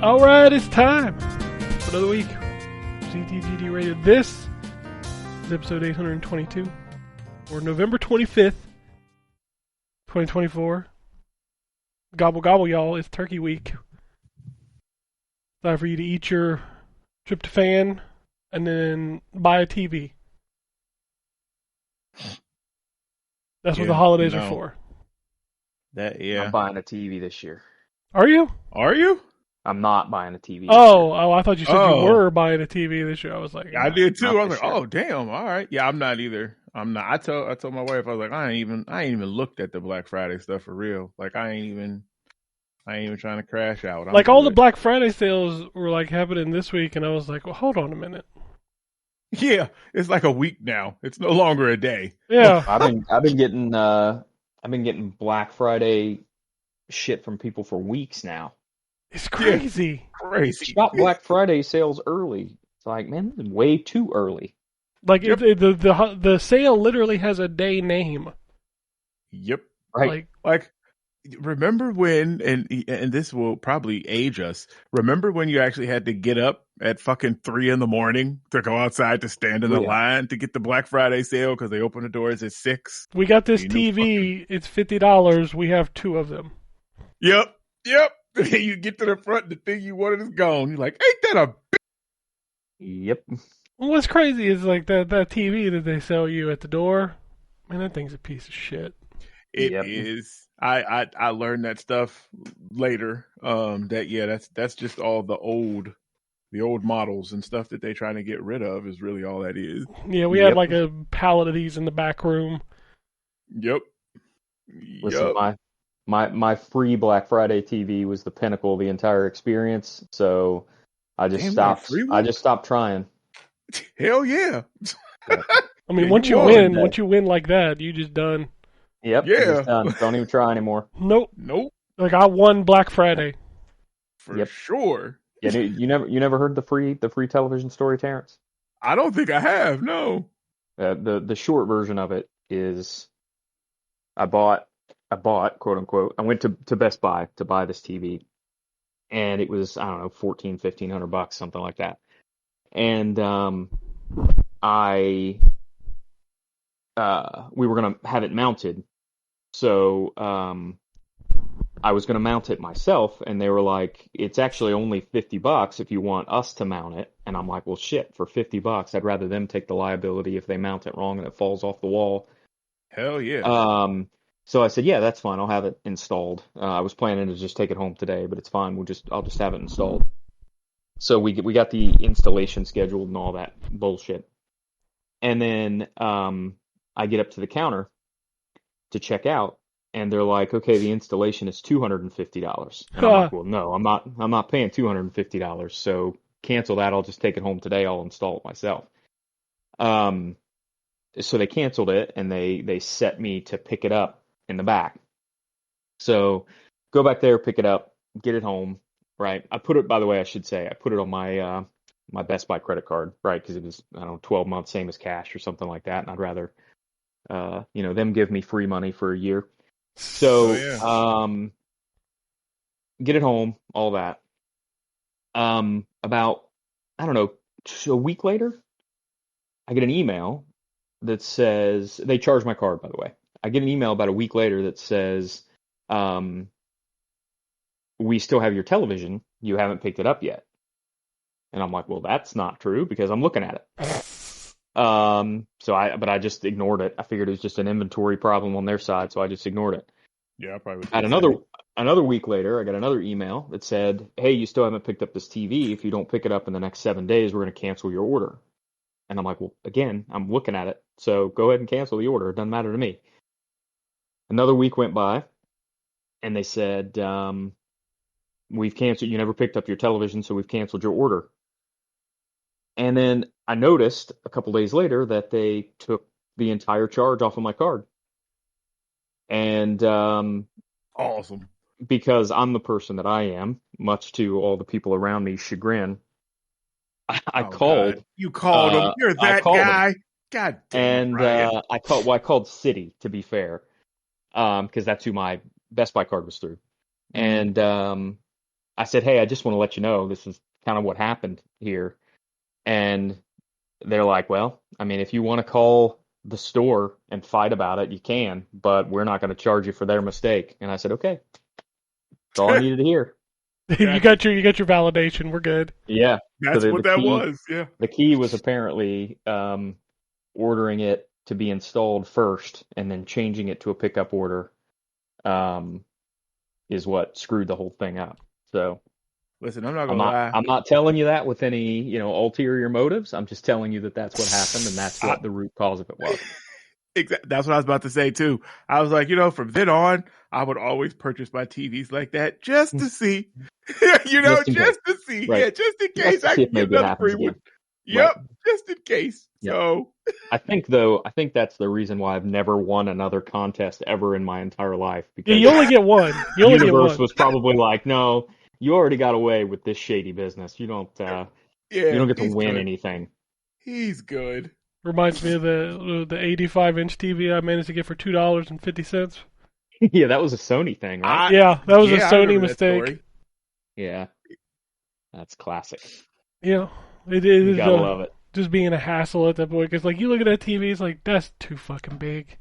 All right, it's time for another week. ZTGD Radio. This is episode 822 for November 25th, 2024. Gobble, gobble, y'all. It's Turkey Week. Time for you to eat your tryptophan and then buy a TV. That's what the holidays are for. I'm buying a TV this year. Are you? Are you? I'm not buying a TV. Oh, I thought you said you were buying a TV this year. I was like, I did too. I was like, oh, damn. All right. Yeah, I'm not either. I'm not. I told my wife, I was like, I ain't even looked at the Black Friday stuff for real. Like, I ain't even trying to crash out. Like, all the Black Friday sales were like happening this week, and I was like, well, hold on a minute. Yeah, it's like a week now. It's no longer a day. Yeah, I've been getting Black Friday shit from people for weeks now. It's crazy. Yeah, crazy. Shop Black Friday sales early. It's like, man, this is way too early. Like, the sale literally has a day name. Yep. Right. Like remember when, and this will probably age us, remember when you actually had to get up at fucking 3 a.m. to go outside to stand in the line to get the Black Friday sale because they open the doors at 6? We got this TV. It's $50. We have 2 of them. Yep. You get to the front, the thing you wanted is gone. You're like, ain't that a bitch? Yep. What's crazy is like that TV that they sell you at the door. Man, that thing's a piece of shit. It is. I learned that stuff later. That's just all the old models and stuff that they're trying to get rid of is really all that is. Yeah, we had like a pallet of these in the back room. Yep. Listen, my free Black Friday TV was the pinnacle of the entire experience. So I just stopped. I just stopped trying. Hell yeah! I mean, once you win like that, you just done. Yep. Yeah. Just done. Don't even try anymore. Nope. Like, I won Black Friday for sure. Yeah, you never heard the free television story, Terrence? I don't think I have. No. The short version of it is, I bought, quote unquote, I went to Best Buy to buy this TV, and it was, I don't know, $1,500, something like that. And we were gonna have it mounted, so I was gonna mount it myself, and they were like, it's actually only $50 if you want us to mount it. And I'm like, well, shit, for $50, I'd rather them take the liability if they mount it wrong and it falls off the wall. Hell yeah. So I said, yeah, that's fine. I'll have it installed. I was planning to just take it home today, but it's fine. I'll just have it installed. So we got the installation scheduled and all that bullshit. And then I get up to the counter to check out, and they're like, okay, the installation is $250. And I'm like, well, no, I'm not paying $250. So cancel that. I'll just take it home today. I'll install it myself. So they canceled it, and they set me to pick it up in the back. So go back there, pick it up, get it home. Right. I put it, by the way, I should say, I put it on my my Best Buy credit card, right? Because it was, I don't know, 12 months, same as cash or something like that. And I'd rather, them give me free money for a year. So, get it home, all that. About, I don't know, a week later, I get an email that says, they charge my card, by the way. I get an email about a week later that says, we still have your television. You haven't picked it up yet. And I'm like, well, that's not true because I'm looking at it. But I just ignored it. I figured it was just an inventory problem on their side, so I just ignored it. Yeah, I probably. At another week later, I got another email that said, hey, you still haven't picked up this TV. If you don't pick it up in the next 7 days, we're going to cancel your order. And I'm like, well, again, I'm looking at it, so go ahead and cancel the order. It doesn't matter to me. Another week went by, and they said, we've canceled. You never picked up your television, so we've canceled your order." And then I noticed a couple days later that they took the entire charge off of my card. And Awesome. because I'm the person that I am, much to all the people around me's chagrin, I called. God. You called him. You're that guy. God damn it, Ryan. I called Citi, to be fair, because that's who my Best Buy card was through. And I said, "Hey, I just want to let you know this is kind of what happened here." And they're like, "Well, I mean, if you want to call the store and fight about it, you can, but we're not going to charge you for their mistake." And I said, "Okay." That's all I needed to hear. You got your validation. We're good. Yeah. That's So what that was. Yeah. The key was apparently ordering it to be installed first and then changing it to a pickup order is what screwed the whole thing up. So listen, I'm not gonna lie. I'm not telling you that with any, ulterior motives. I'm just telling you that that's what happened and that's what the root cause of it was. Exactly. That's what I was about to say too. I was like, from then on, I would always purchase my TVs like that just to see, just to see, right. just in case I can get another free one. Yep, right. Just in case. Yep. So I think that's the reason why I've never won another contest ever in my entire life. Because you only get one. The universe was probably like, no, you already got away with this shady business. You don't get to win anything. He's good. Reminds me of the 85-inch TV I managed to get for $2.50. Yeah, that was a Sony thing, right? That was a Sony mistake. Yeah, that's classic. Yeah, it is. You gotta love it. Just being a hassle at that point, because you look at that TV, it's like that's too fucking big.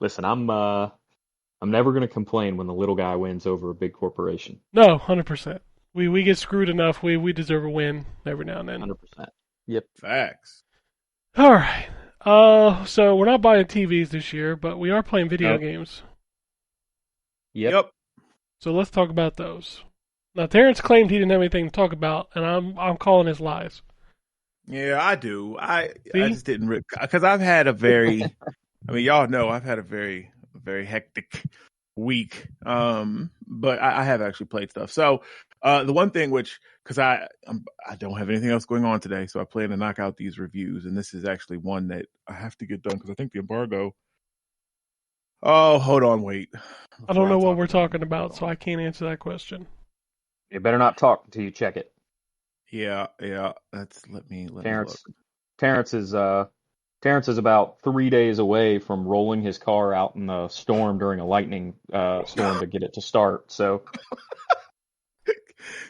Listen, I'm never gonna complain when the little guy wins over a big corporation. No, 100%. We get screwed enough. We deserve a win every now and then. 100%. Yep. Facts. All right. So we're not buying TVs this year, but we are playing video games. Yep. So let's talk about those. Now, Terrence claimed he didn't have anything to talk about, and I'm calling his lies. Yeah, I do. I just didn't, because I've had a very, y'all know I've had a very, very hectic week. But I have actually played stuff. So the one thing because I don't have anything else going on today, so I plan to knock out these reviews, and this is actually one that I have to get done because I think the embargo. Oh, hold on, wait. I don't know what we're talking about, so I can't answer that question. You better not talk until you check it. Yeah. Let me look. Terrence is about 3 days away from rolling his car out in a storm during a lightning storm to get it to start. So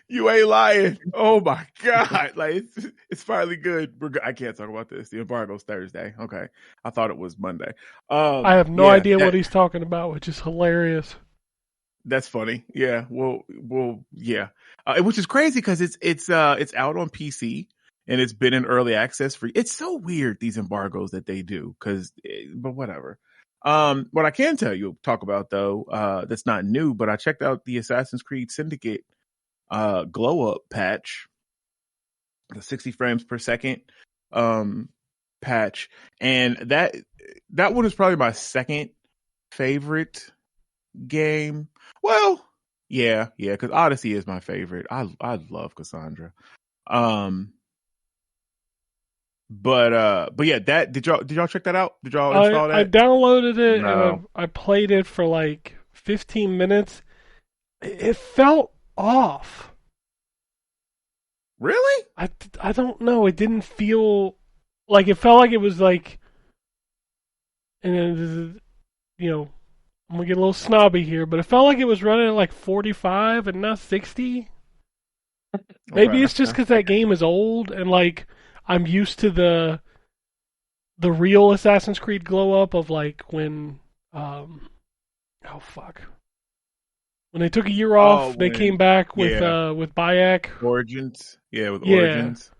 you ain't lying. Oh my God! Like it's finally good. I can't talk about this. The embargo's Thursday. Okay, I thought it was Monday. I have no idea what he's talking about, which is hilarious. That's funny. Yeah. Well, yeah. Which is crazy because it's out on PC and it's been in early access for. It's so weird these embargoes that they do but whatever. What I can talk about though, that's not new, but I checked out the Assassin's Creed Syndicate glow up patch, the 60 frames per second patch, and that one is probably my second favorite game. Well, yeah, because Odyssey is my favorite. I love Cassandra. But yeah, did y'all check that out? Did y'all install that? I downloaded it and I played it for like 15 minutes. It felt off. Really? I don't know. It didn't feel like it felt like it was like, and then I'm gonna get a little snobby here, but it felt like it was running at like 45 and not 60. Maybe it's just because that game is old and like I'm used to the real Assassin's Creed glow up of like when when they took a year off, they came back with Bayek. Origins. Yeah, with Origins.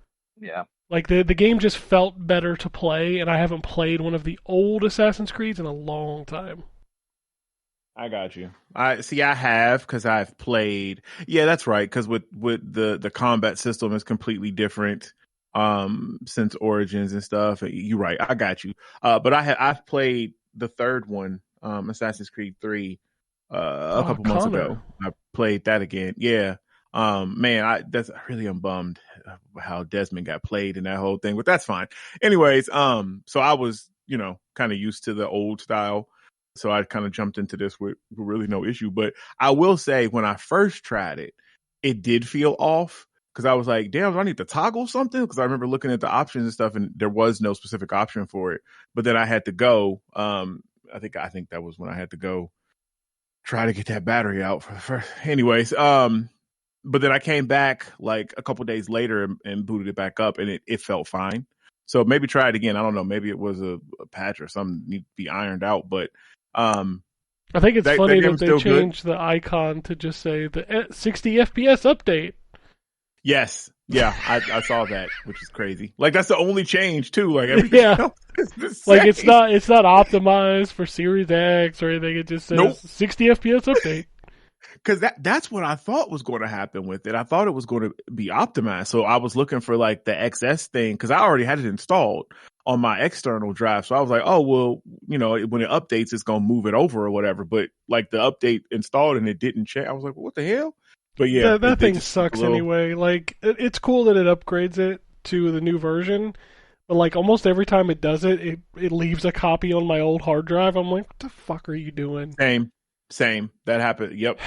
Yeah. Like the game just felt better to play, and I haven't played one of the old Assassin's Creeds in a long time. I got you. I have because I've played. Yeah, that's right. Because with the combat system is completely different since Origins and stuff. You're right. I got you. But I've played the third one, Assassin's Creed 3, a couple months Connor. ago. I played that again. Yeah. Man, I really am bummed how Desmond got played in that whole thing, but that's fine. Anyways, so I was, kind of used to the old style. So I kind of jumped into this with really no issue. But I will say when I first tried it, it did feel off because I was like, damn, do I need to toggle something? Because I remember looking at the options and stuff and there was no specific option for it. But then I had to go. I think that was when I had to go try to get that battery out for the first. Anyways, but then I came back like a couple days later and booted it back up and it felt fine. So maybe try it again. I don't know. Maybe it was a patch or something need to be ironed out. But I think it's funny that they changed the icon to just say the 60 FPS update. Yes. Yeah, I saw that, which is crazy. Like that's the only change too. Like everything else is the same. Like it's not optimized for Series X or anything. It just says 60 FPS update. Because that's what I thought was going to happen with it. I thought it was going to be optimized. So I was looking for like the XS thing because I already had it installed on my external drive. So I was like, oh, well, when it updates, it's going to move it over or whatever. But like the update installed and it didn't check. I was like, well, what the hell? But yeah, that thing sucks anyway. Like it's cool that it upgrades it to the new version. But like almost every time it does it leaves a copy on my old hard drive. I'm like, what the fuck are you doing? Same. That happened. Yep.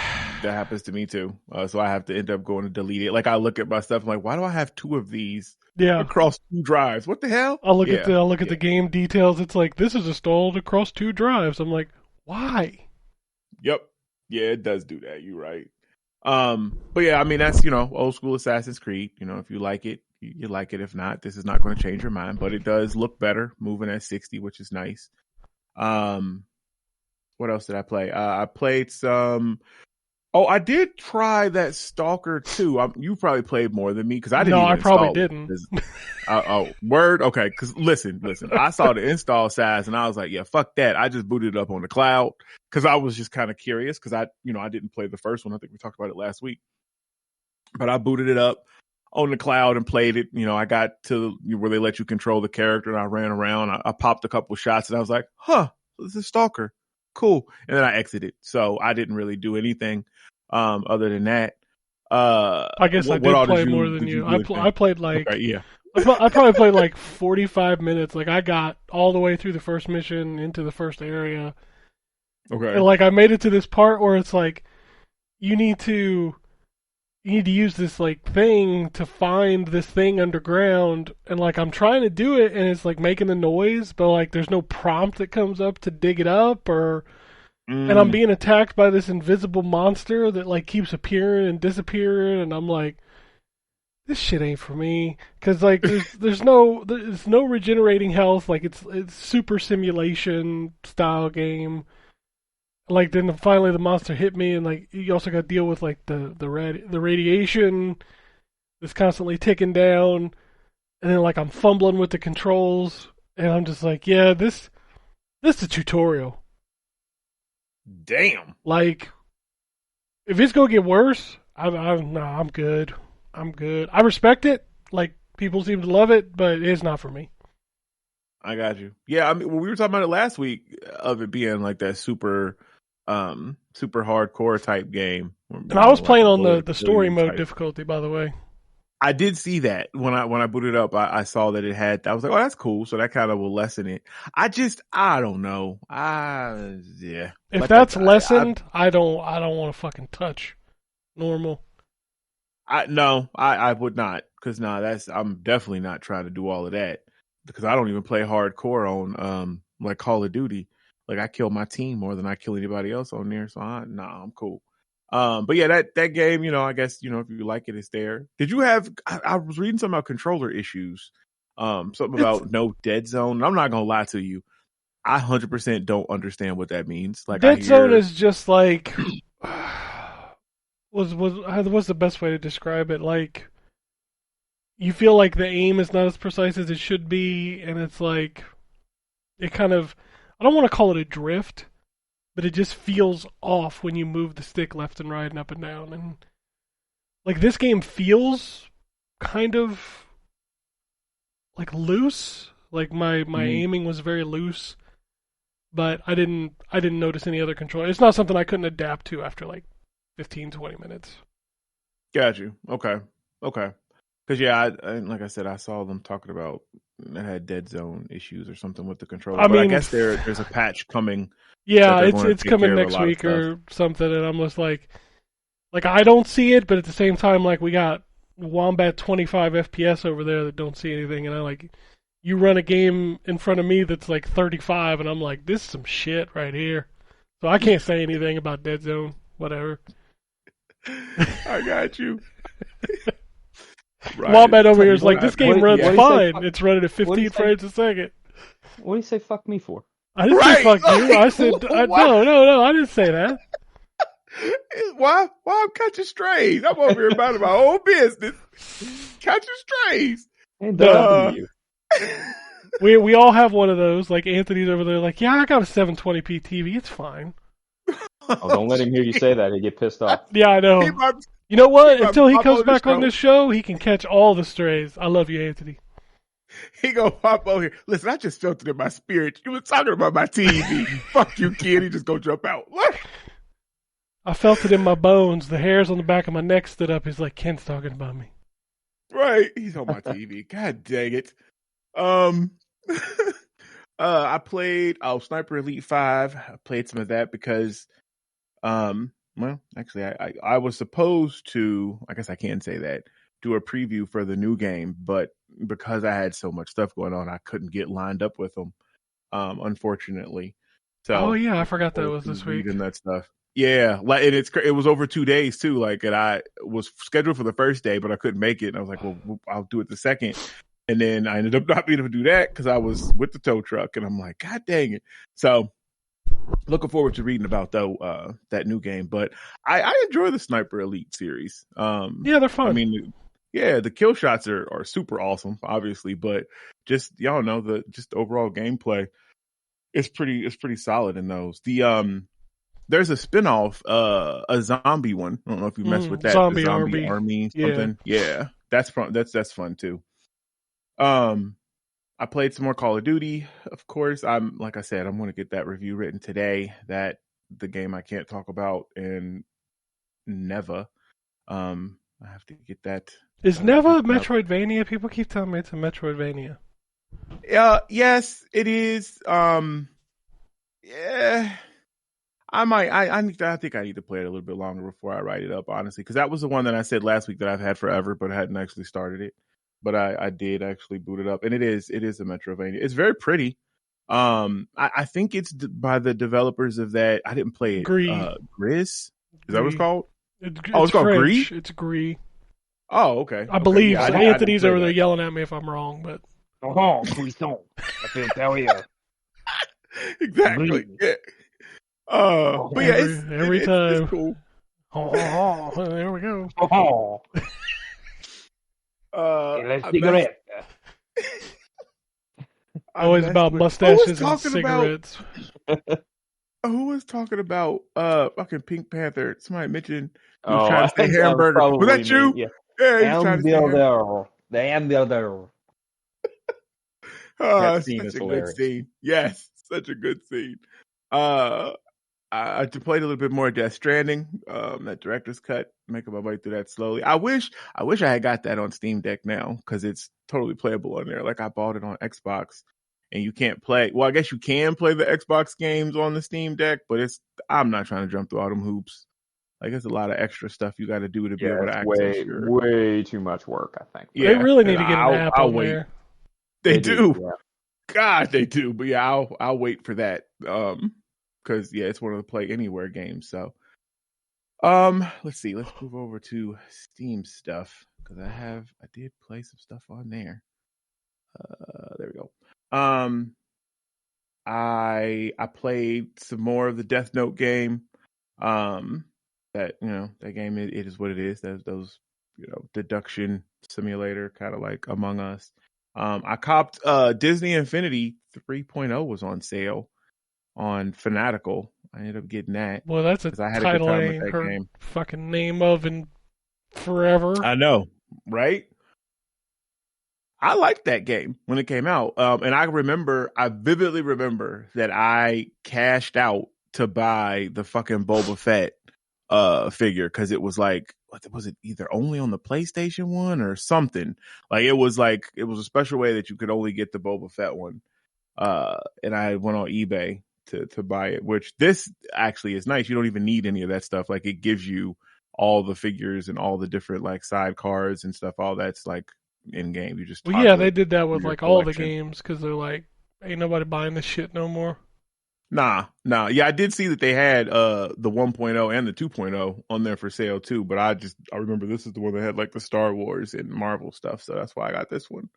That happens to me too. So I have to end up going to delete it. Like I look at my stuff. I'm like, why do I have two of these across two drives? What the hell? I'll look at the game details. It's like, this is installed across two drives. I'm like, why? Yep. Yeah, it does do that. You're right. But yeah, I mean, that's, old school Assassin's Creed. If you like it, you like it. If not, this is not going to change your mind, but it does look better moving at 60, which is nice. What else did I play? I played some. Oh, I did try that Stalker 2. You probably played more than me because I didn't. No, I probably didn't. Word. Okay, because listen. I saw the install size and I was like, yeah, fuck that. I just booted it up on the cloud because I was just kind of curious because I didn't play the first one. I think we talked about it last week, but I booted it up on the cloud and played it. I got to where they let you control the character and I ran around. I popped a couple shots and I was like, huh, this is Stalker. Cool. And then I exited. So I didn't really do anything other than that. I guess I did play more than you. I played like I probably played like 45 minutes. Like I got all the way through the first mission into the first area. Okay. And like I made it to this part where it's like you need to use this like thing to find this thing underground, and like I'm trying to do it and it's like making the noise, but like there's no prompt that comes up to dig it up and I'm being attacked by this invisible monster that like keeps appearing and disappearing, and I'm like, this shit ain't for me, because like there's no regenerating health. Like it's super simulation style game. Like then finally the monster hit me, and like you also got to deal with like the radiation that's constantly ticking down, and then like I'm fumbling with the controls, and I'm just like, yeah, this is a tutorial. Damn. Like if it's gonna get worse, I'm good. I'm good. I respect it. Like people seem to love it, but it's not for me. I got you. Yeah, I mean, we were talking about it last week of it being like that super hardcore type game. And I was playing on the story mode difficulty, by the way. I did see that when I booted up. I saw that it had. I was like, oh, that's cool. So that kind of will lessen it. I don't know. Yeah. If like that's lessened, I don't want to fucking touch normal. I would not, because I'm definitely not trying to do all of that, because I don't even play hardcore on like Call of Duty. Like I kill my team more than I kill anybody else on there. So I'm cool. But yeah, that game, I guess, if you like it, it's there. Did you have, I was reading something about controller issues, something about no dead zone. I'm not going to lie to you. I 100% don't understand what that means. Like dead zone is just like, what's the best way to describe it? Like, you feel like the aim is not as precise as it should be, and it's like, it kind of, I don't want to call it a drift, but it just feels off when you move the stick left and right and up and down. And like this game feels kind of like loose. Like my aiming was very loose, but I didn't notice any other control. It's not something I couldn't adapt to after like 15, 20 minutes. Got you. Okay. Because yeah, like I said, I saw them talking about it had dead zone issues or something with the controller. I but I mean, guess there's a patch coming. Yeah, that they're going to it's take coming care of a next lot of week stuff. or something, and I'm just like I don't see it, but at the same time, like we got Wombat 25 FPS over there that don't see anything, and I like you run a game in front of me that's like 35, and I'm like, this is some shit right here. So I can't say anything about Dead Zone, whatever. I got you. Right. Wombat over here is like, this game runs fine. It's running at 15 frames a second. What do you say fuck me for? I didn't say fuck you. I said, no, I didn't say that. Why I'm catching strays? I'm over here about my own business. Catching strays. And we all have one of those. Like Anthony's over there like, yeah, I got a 720p TV. It's fine. Oh, don't let him hear you say that. He'll get pissed off. Yeah, I know. You know what? Until he comes back on this show, he can catch all the strays. I love you, Anthony. He gonna pop over here. Listen, I just felt it in my spirit. You were talking about my TV. Fuck you, kid. He just gonna jump out. What? I felt it in my bones. The hairs on the back of my neck stood up. He's like, Ken's talking about me. Right. He's on my TV. God dang it. I played Sniper Elite 5. I played some of that because well, actually I was supposed to, I guess I can say that, do a preview for the new game, but because I had so much stuff going on, I couldn't get lined up with them, unfortunately. So yeah, I forgot that was this week. And that stuff. Yeah, and it was over 2 days too. Like, and I was scheduled for the first day, but I couldn't make it. And I was like, well, I'll do it the second. And then I ended up not being able to do that because I was with the tow truck, and I'm like, God dang it! So, looking forward to reading about that new game. But I enjoy the Sniper Elite series. Yeah, they're fun. I mean, yeah, the kill shots are super awesome, obviously, but just y'all know the overall gameplay is pretty solid in those. There's a spinoff, a zombie one. I don't know if you messed with that. Zombie Army something. Yeah, that's fun. That's fun too. I played some more Call of Duty, of course. Like I said, I'm going to get that review written today. That the game I can't talk about in Neva. I have to get that. Is Neva a Metroidvania? People keep telling me it's a Metroidvania. Yes, it is. Yeah. I think I need to play it a little bit longer before I write it up, honestly, because that was the one that I said last week that I've had forever, but I hadn't actually started it. But I did actually boot it up, and it is a Metroidvania. It's very pretty. I think it's by the developers of that. I didn't play it. Grizz? Is that what it's called? It's called Gris. It's Gris. Oh, okay. I believe. Yeah, Anthony's over there yelling at me if I'm wrong, but. Oh, Cuisson. I can tell you. Exactly. Yeah. But yeah, every time. It's cool. Oh, there we go. Cigarette. Always about mustaches and cigarettes. Who was talking about fucking Pink Panther? Somebody mentioned he was trying to say hamburger. Was that you? Yeah, he was trying to say hamburger. The hamburger. That scene is hilarious. Good scene. Yes, such a good scene. I played a little bit more Death Stranding, that director's cut, making my way through that slowly. I wish I had got that on Steam Deck now, because it's totally playable on there. Like, I bought it on Xbox, and you can't play. Well, I guess you can play the Xbox games on the Steam Deck, but I'm not trying to jump through all them hoops. Like, there's a lot of extra stuff you got to do to be able to access way too much work, I think. Yeah, they really need to get an app on there. They do. Yeah. God, they do. But yeah, I'll wait for that. Because yeah, it's one of the Play Anywhere games. So, let's see. Let's move over to Steam stuff, because I did play some stuff on there. There we go. I played some more of the Death Note game. That game it is what it is. Those deduction simulator, kind of like Among Us. I copped Disney Infinity 3.0 was on sale on Fanatical. I ended up getting that. Well, that's a title I ain't heard fucking name of in forever. I know, right? I liked that game when it came out. And I vividly remember that I cashed out to buy the fucking Boba Fett figure because it was like, was it either only on the PlayStation 1 or something? Like it was a special way that you could only get the Boba Fett one. And I went on eBay to buy it, which this actually is nice. You don't even need any of that stuff. Like it gives you all the figures and all the different like side cards and stuff. All that's like in game. You just Well, yeah, toggle they it did that with through your like all the collection. games because they're like, ain't nobody buying this shit no more. Nah. Yeah, I did see that they had the 1.0 and the 2.0 on there for sale too, but I remember this is the one that had like the Star Wars and Marvel stuff, so that's why I got this one.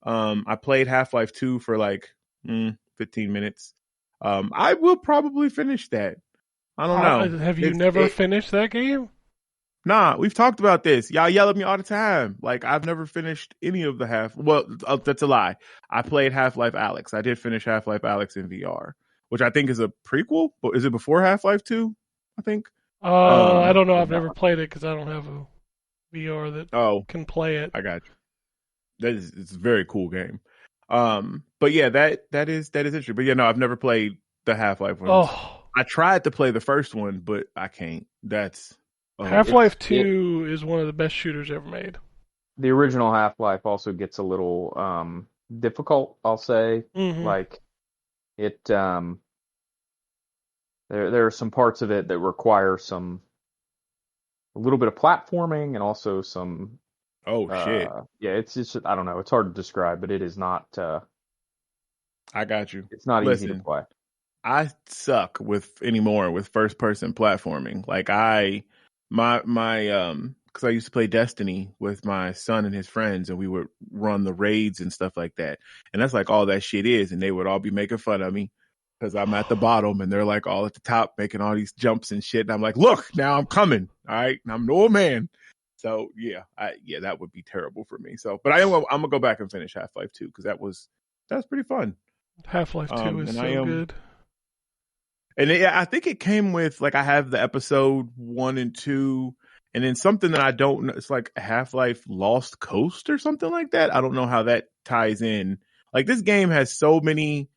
I played Half-Life 2 for like 15 minutes. I will probably finish that. I don't know. Have you never finished that game? Nah, we've talked about this. Y'all yell at me all the time. Like, I've never finished any of the well, that's a lie. I played Half-Life Alyx. I did finish Half-Life Alyx in VR, which I think is a prequel. But is it before Half-Life 2? I think. I don't know. I've never played it because I don't have a VR that can play it. I got you. It's a very cool game. But yeah, that is interesting. But yeah, no, I've never played the Half-Life ones. Oh, I tried to play the first one, but I can't. That's Half-Life 2 is one of the best shooters ever made. The original Half-Life also gets a little difficult, I'll say. Mm-hmm. Like it there are some parts of it that require a little bit of platforming and also some shit. Yeah, it's just I don't know, it's hard to describe, but it is not I got you. It's not easy to play. I suck with first person platforming. Like because I used to play Destiny with my son and his friends, and we would run the raids and stuff like that. And that's like all that shit is. And they would all be making fun of me because I'm at the bottom and they're like all at the top making all these jumps and shit. And I'm like, look, now I'm coming. All right. And I'm an old man. So yeah, that would be terrible for me. So, but I'm gonna go back and finish Half-Life 2 because that was pretty fun. Half-Life 2 is so good. And I think it came with like I have the episode 1 and 2, and then something that I don't know. It's like Half-Life Lost Coast or something like that. I don't know how that ties in. Like this game has so many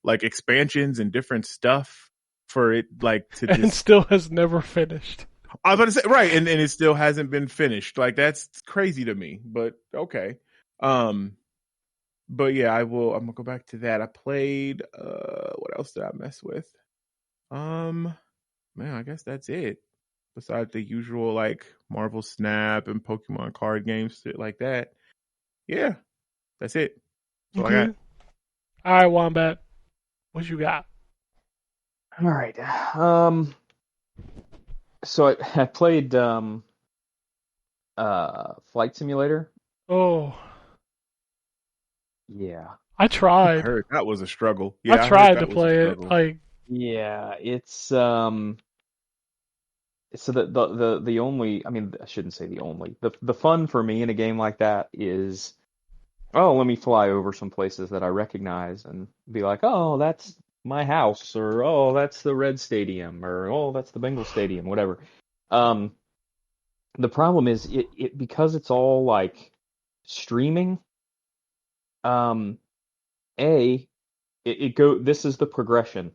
like expansions and different stuff for it, like to and still has never finished. I was about to say right, and it still hasn't been finished. Like that's crazy to me, but okay. But yeah, I'm gonna go back to that. I played what else did I mess with? Man, I guess that's it. Besides the usual like Marvel Snap and Pokemon card games, shit like that. Yeah, that's it. That's all I got. All right, Wombat, what you got? All right. So I played Flight Simulator. Oh. Yeah. I tried. I heard that was a struggle. Yeah, I tried to play it. Like, yeah, it's so the only, I mean, I shouldn't say the only. The fun for me in a game like that is, let me fly over some places that I recognize and be like, oh, that's my house, or oh, that's the Red Stadium, or oh, that's the Bengal Stadium, whatever. The problem is it because it's all like streaming. This is the progression.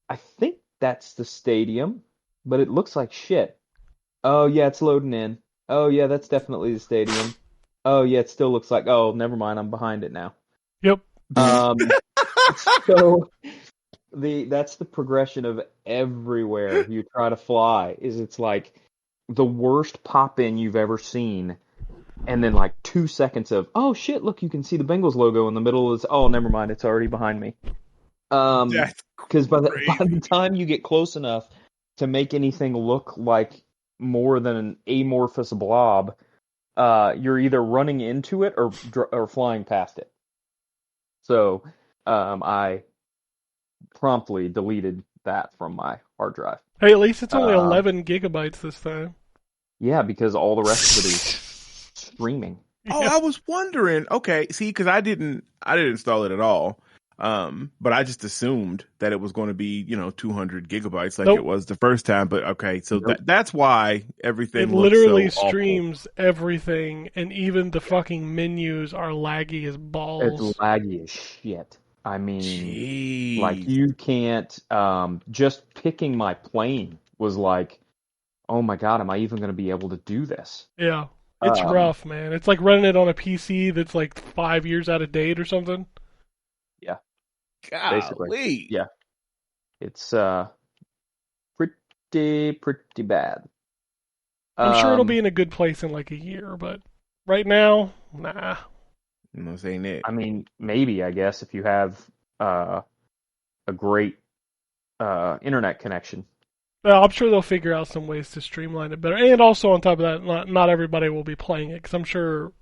I think that's the stadium, but it looks like shit. Oh yeah, it's loading in. Oh yeah, that's definitely the stadium. Oh yeah, it still looks like. Oh, never mind, I'm behind it now. Yep. So that's the progression of everywhere you try to fly. It's like the worst pop in you've ever seen. And then like 2 seconds of, oh shit, look, you can see the Bengals logo in the middle is, oh, never mind, it's already behind me. Because by the time you get close enough to make anything look like more than an amorphous blob, you're either running into it or flying past it. So I promptly deleted that from my hard drive. Hey, at least it's only 11 gigabytes this time. Yeah, because all the rest of it is streaming. Oh, I was wondering. Okay, see, because I didn't install it at all. But I just assumed that it was going to be, 200 gigabytes like it Nope. was the first time. But okay, so Nope. that's why It everything looks literally so awful. streams everything, and even the fucking menus are laggy as It's balls. laggy as shit. I mean, like Jeez. you can't. Just picking my plane was like, oh my god, am I even going to be able to do this? Yeah. It's Um, rough, man. It's like running it on a PC that's like 5 years out of date or something. yeah, basically, Golly. yeah. It's pretty bad. I'm sure it'll be Um, in a good place in like a year, but right now, nah. I'm saying it. I mean, maybe I guess if you have uh a great internet connection. Well, I'm sure they'll figure out some ways to streamline it better. And also on top of that, not everybody will be playing it because I'm sure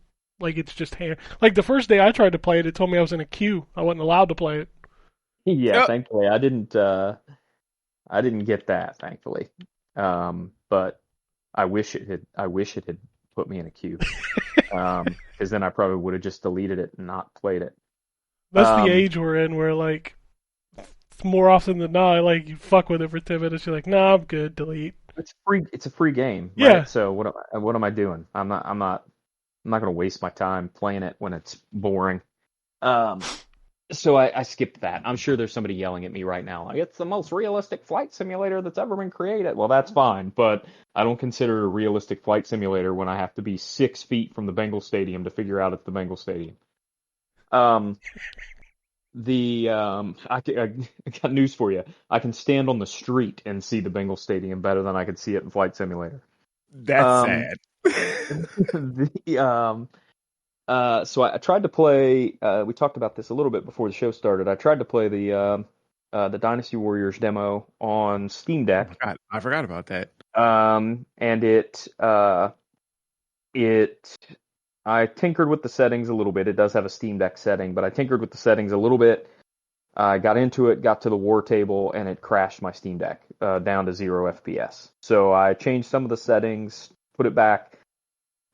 like it's just like the first day I tried to play it, it told me I was in a queue. I wasn't allowed to play it. Yeah, Yep. thankfully I didn't get that, thankfully. But I wish it had put me in a queue. Because then I probably would have just deleted it and not played it. That's the Um, age we're in where like more often than not, like you fuck with it for 10 minutes, you're like, nah, I'm good, delete. it's free. It's a free game, Yeah. right? So what am I doing? I'm not going to waste my time playing it when it's boring. Um, so I skipped that. I'm sure there's somebody yelling at me right now. Like, it's the most realistic flight simulator that's ever been created. Well, that's fine, but I don't consider it a realistic flight simulator when I have to be 6 feet from the Bengal Stadium to figure out it's the Bengal Stadium. Um, I got news for you. I can stand on the street and see the Bengal Stadium better than I could see it in Flight Simulator. That's Um, sad. the so I tried to play. We talked about this a little bit before the show started. I tried to play the Dynasty Warriors demo on Steam Deck. I forgot about that. And it I tinkered with the settings a little bit. It does have a Steam Deck setting, but I tinkered with the settings a little bit. I got into it, got to the war table, and it crashed my Steam Deck down to 0 FPS. So I changed some of the settings, put it back,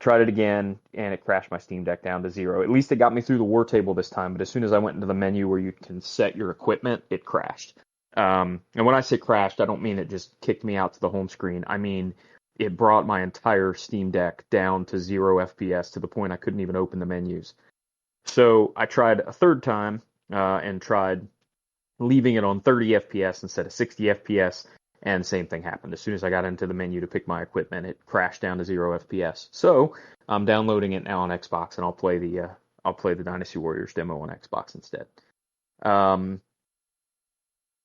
tried it again, and it crashed my Steam Deck down to 0. At least it got me through the war table this time, but as soon as I went into the menu where you can set your equipment, it crashed. And when I say crashed, I don't mean it just kicked me out to the home screen. I mean it brought my entire Steam Deck down to 0 FPS to the point I couldn't even open the menus. So I tried a third time and tried leaving it on 30 FPS instead of 60 FPS, and same thing happened. As soon as I got into the menu to pick my equipment, it crashed down to 0 FPS. So I'm downloading it now on Xbox, and I'll play the Dynasty Warriors demo on Xbox instead. Um,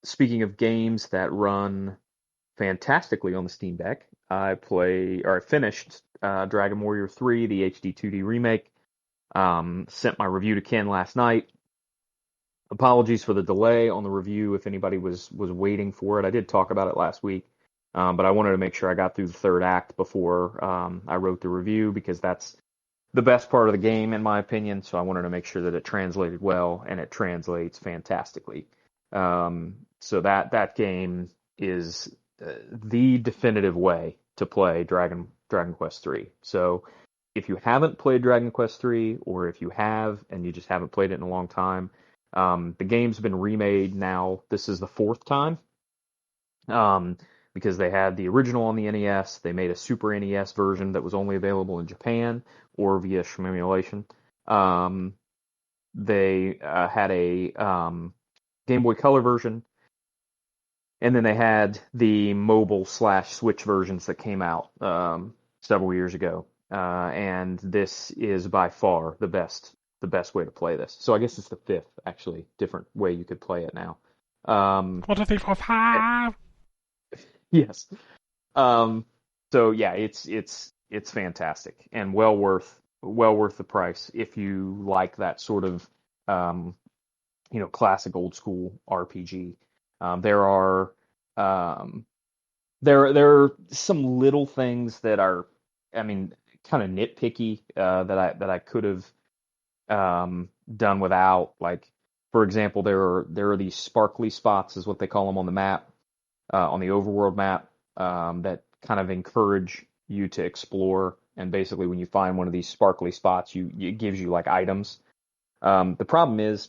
Speaking of games that run fantastically on the Steam Deck, I finished Dragon Warrior 3, the HD 2D remake. Sent my review to Ken last night. Apologies for the delay on the review if anybody was waiting for it. I did talk about it last week, but I wanted to make sure I got through the third act before I wrote the review because that's the best part of the game in my opinion. So I wanted to make sure that it translated well, and it translates fantastically. So that game is the definitive way to play Dragon Quest 3. So if you haven't played Dragon Quest 3, or if you have and you just haven't played it in a long time, the game's been remade now. This is the fourth time. Because they had the original on the NES. They made a Super NES version that was only available in Japan or via Shmemulation. They had a Game Boy Color version. And then they had the mobile / Switch versions that came out several years ago. And this is by far the best way to play this. So I guess it's the fifth, actually, different way you could play it now. 1, 2, 3, 4, 5. Yes. So yeah, it's fantastic and well worth the price if you like that sort of classic old school RPG. There are there are some little things that are, I mean, kind of nitpicky that I could have done without. Like, for example, there are these sparkly spots, is what they call them on the map, on the overworld map, that kind of encourage you to explore. And basically, when you find one of these sparkly spots, it gives you like items. The problem is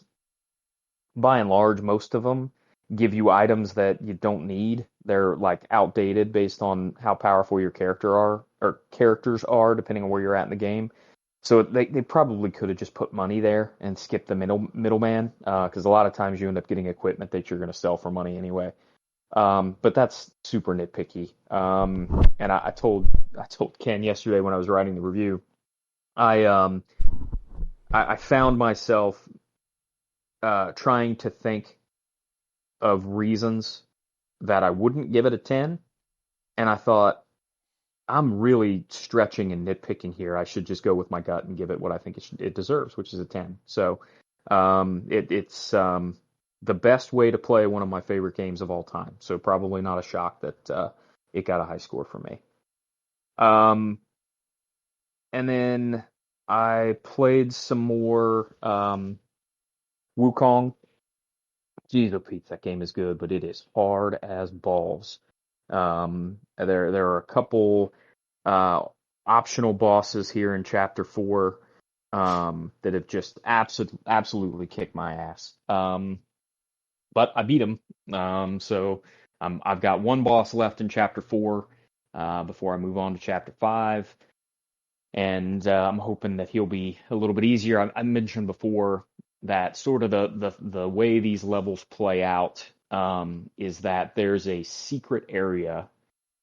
by and large, most of them give you items that you don't need. They're like outdated based on how powerful your characters are, depending on where you're at in the game. So they probably could have just put money there and skipped the middleman, because a lot of times you end up getting equipment that you're going to sell for money anyway. But that's super nitpicky. And I told Ken yesterday when I was writing the review, I I found myself trying to think of reasons that I wouldn't give it a 10, and I thought, I'm really stretching and nitpicking here. I should just go with my gut and give it what I think it deserves, which is a 10. So it's the best way to play one of my favorite games of all time. So probably not a shock that it got a high score for me. And then I played some more Wukong. Jeez, oh Pete, that game is good, but it is hard as balls. There are a couple optional bosses here in Chapter 4 that have just absolutely kicked my ass. But I beat them. So I've got one boss left in Chapter 4 before I move on to Chapter 5. And I'm hoping that he'll be a little bit easier. I mentioned before that sort of the way these levels play out is that there's a secret area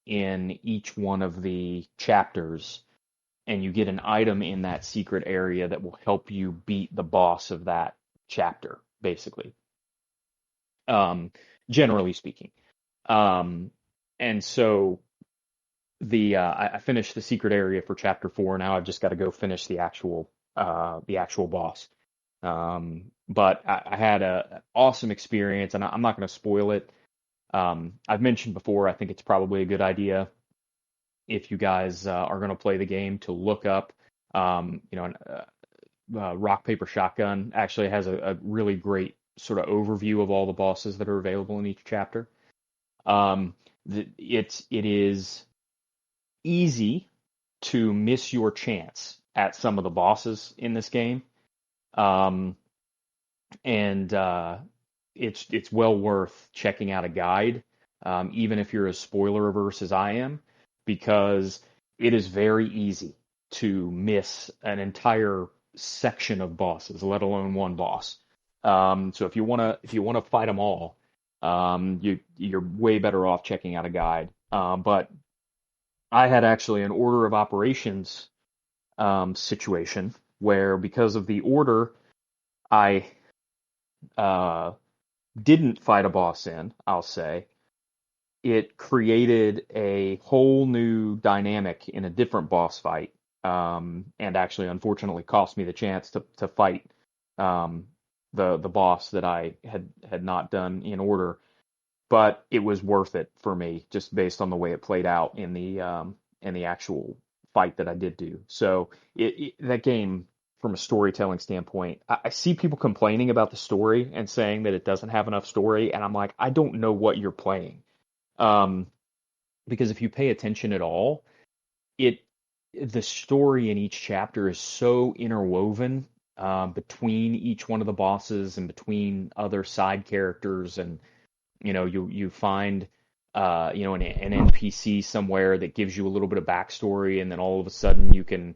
in each one of the chapters, and you get an item in that secret area that will help you beat the boss of that chapter, basically. Generally speaking. And so I finished the secret area for chapter 4. Now I've just got to go finish the actual boss. But I had an awesome experience, and I'm not going to spoil it. I've mentioned before, I think it's probably a good idea if you guys are going to play the game to look up, Rock Paper Shotgun actually has a really great sort of overview of all the bosses that are available in each chapter. It is easy to miss your chance at some of the bosses in this game. And it's well worth checking out a guide, even if you're as spoiler averse as I am, because it is very easy to miss an entire section of bosses, let alone one boss. So if you wanna fight them all, you're way better off checking out a guide. But I had actually an order of operations situation where, because of the order, I didn't fight a boss in, I'll say, it created a whole new dynamic in a different boss fight, and actually, unfortunately, cost me the chance to fight the boss that I had not done in order. But it was worth it for me, just based on the way it played out in the actual fight that I did do. So that game, from a storytelling standpoint, I see people complaining about the story and saying that it doesn't have enough story, and I'm like, I don't know what you're playing. Because if you pay attention at all, the story in each chapter is so interwoven between each one of the bosses and between other side characters, and you find an NPC somewhere that gives you a little bit of backstory, and then all of a sudden you can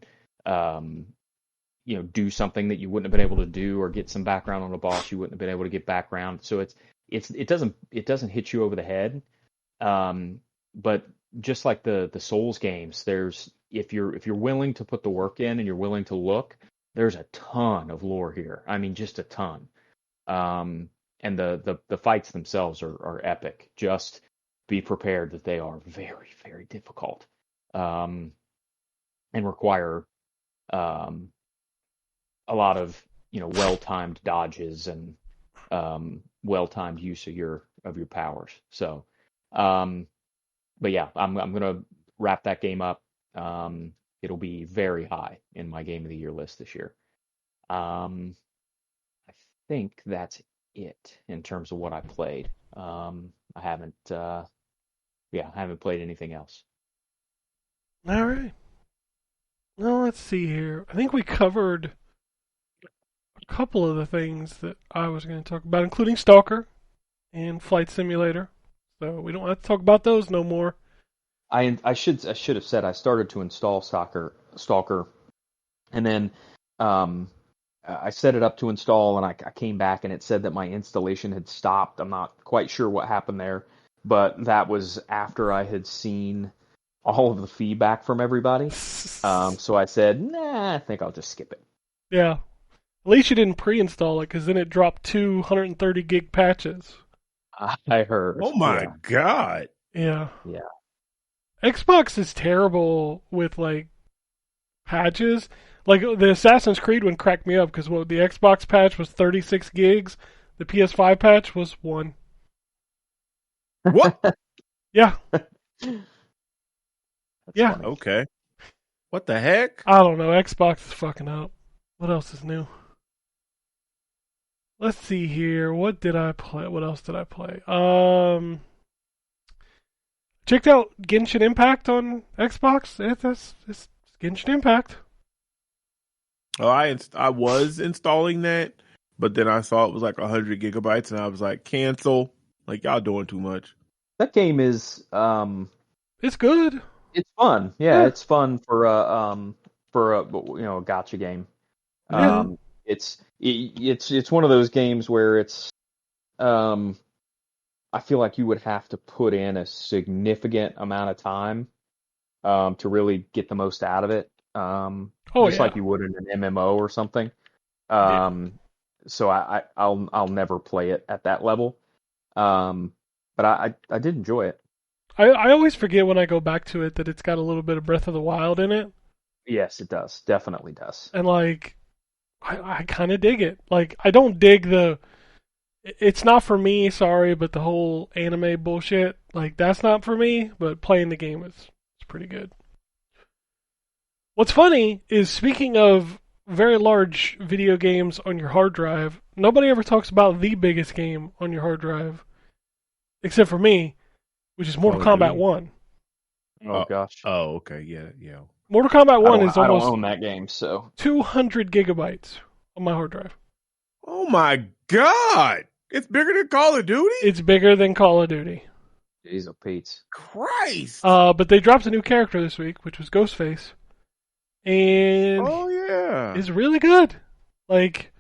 do something that you wouldn't have been able to do, or get some background on a boss you wouldn't have been able to get background. So it doesn't hit you over the head. But just like the Souls games, if you're willing to put the work in and you're willing to look, there's a ton of lore here. I mean, just a ton. And the fights themselves are epic. Just be prepared that they are very, very difficult, and require a lot of well-timed dodges and well-timed use of your powers. So, but yeah, I'm gonna wrap that game up. It'll be very high in my game of the year list this year. I think that's it in terms of what I played. I haven't played anything else. All right. Well, let's see here. I think we covered couple of the things that I was going to talk about, including Stalker and Flight Simulator. So we don't have to talk about those no more. I should have said I started to install Stalker, and then I set it up to install, and I came back and it said that my installation had stopped. I'm not quite sure what happened there, but that was after I had seen all of the feedback from everybody. So I said, nah, I think I'll just skip it. Yeah. At least you didn't pre-install it, because then it dropped 230 gig patches. I heard. Oh my God. Yeah. Yeah. Xbox is terrible with, like, patches. Like, the Assassin's Creed one cracked me up, because the Xbox patch was 36 gigs, the PS5 patch was 1. What? Yeah. That's funny. Okay. What the heck? I don't know. Xbox is fucking up. What else is new? Let's see here. What did I play? What else did I play? Checked out Genshin Impact on Xbox. It's Genshin Impact. Oh, I was installing that, but then I saw it was like 100 gigabytes, and I was like, cancel. Like, y'all doing too much. That game is It's good. it's fun. Yeah, it's fun for a gotcha game. Yeah. It's one of those games where it's I feel like you would have to put in a significant amount of time to really get the most out of it. Just like you would in an MMO or something. So I'll never play it at that level. But I did enjoy it. I always forget when I go back to it that it's got a little bit of Breath of the Wild in it. Yes, it does. Definitely does. And, like, I kind of dig it. Like, I don't dig it's not for me, sorry, but the whole anime bullshit, like, that's not for me, but playing the game is pretty good. What's funny is, speaking of very large video games on your hard drive, nobody ever talks about the biggest game on your hard drive, except for me, which is Mortal Kombat 1. Oh, gosh. Oh, okay. Yeah. Mortal Kombat 1 is almost... I don't own that game, so... 200 gigabytes on my hard drive. Oh my God! It's bigger than Call of Duty? It's bigger than Call of Duty. Jeez, oh Pete. Christ! But they dropped a new character this week, which was Ghostface. And is really good. Like,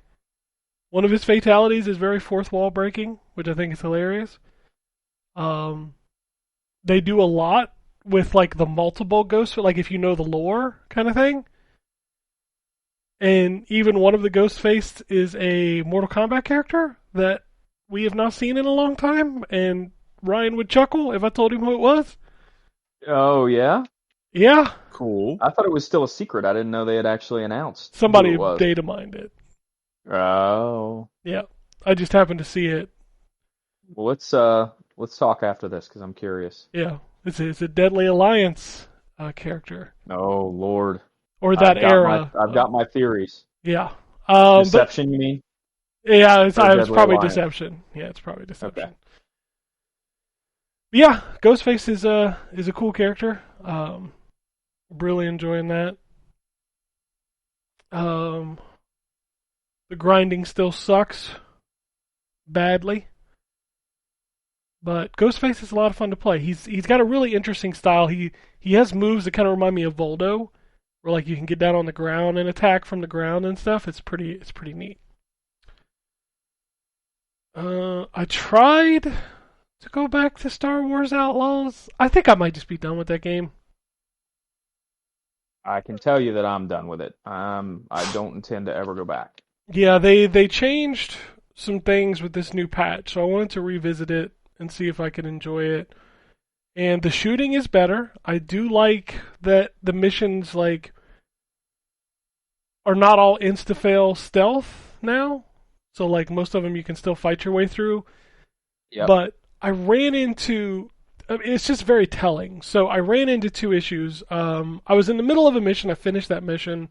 one of his fatalities is very fourth wall breaking, which I think is hilarious. They do a lot with, like, the multiple ghosts, like, if you know the lore kind of thing. And even one of the Ghostface is a Mortal Kombat character that we have not seen in a long time, and Ryan would chuckle if I told him who it was. Oh, yeah? Yeah. Cool. I thought it was still a secret. I didn't know they had actually announced. Somebody data mined it. Oh. Yeah. I just happened to see it. Well, let's talk after this, because I'm curious. Yeah. It's a Deadly Alliance character. Oh, Lord. Or that era. I've got my theories. Yeah. Deception, you mean? Yeah, it's probably Alliance. Deception. Yeah, it's probably Deception. Okay. Yeah, Ghostface is a cool character. Really enjoying that. The grinding still sucks badly, but Ghostface is a lot of fun to play. He's got a really interesting style. He has moves that kind of remind me of Voldo, where, like, you can get down on the ground and attack from the ground and stuff. It's pretty neat. I tried to go back to Star Wars Outlaws. I think I might just be done with that game. I can tell you that I'm done with it. I don't intend to ever go back. Yeah, they changed some things with this new patch, so I wanted to revisit it and see if I could enjoy it. And the shooting is better. I do like that the missions, like, are not all insta-fail stealth now. So, like, most of them you can still fight your way through. Yep. But I ran into... it's just very telling. So I ran into two issues. I was in the middle of a mission. I finished that mission,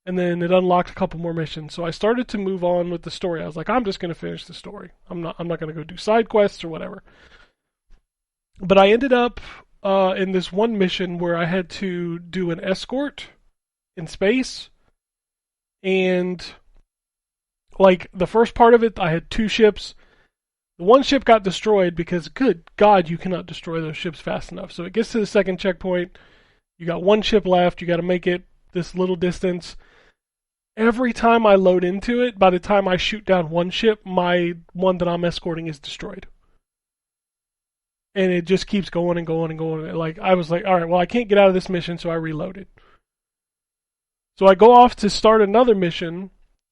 and then it unlocked a couple more missions. So I started to move on with the story. I was like, I'm just going to finish the story. I'm not going to go do side quests or whatever. But I ended up in this one mission where I had to do an escort in space, and like the first part of it, I had 2 ships. The one ship got destroyed because, good God, you cannot destroy those ships fast enough. So it gets to the second checkpoint. You got 1 ship left. You got to make it this little distance. Every time I load into it, by the time I shoot down 1 ship, my one that I'm escorting is destroyed. And it just keeps going and going and going. Like, I was like, all right, well, I can't get out of this mission, so I reloaded. So I go off to start another mission,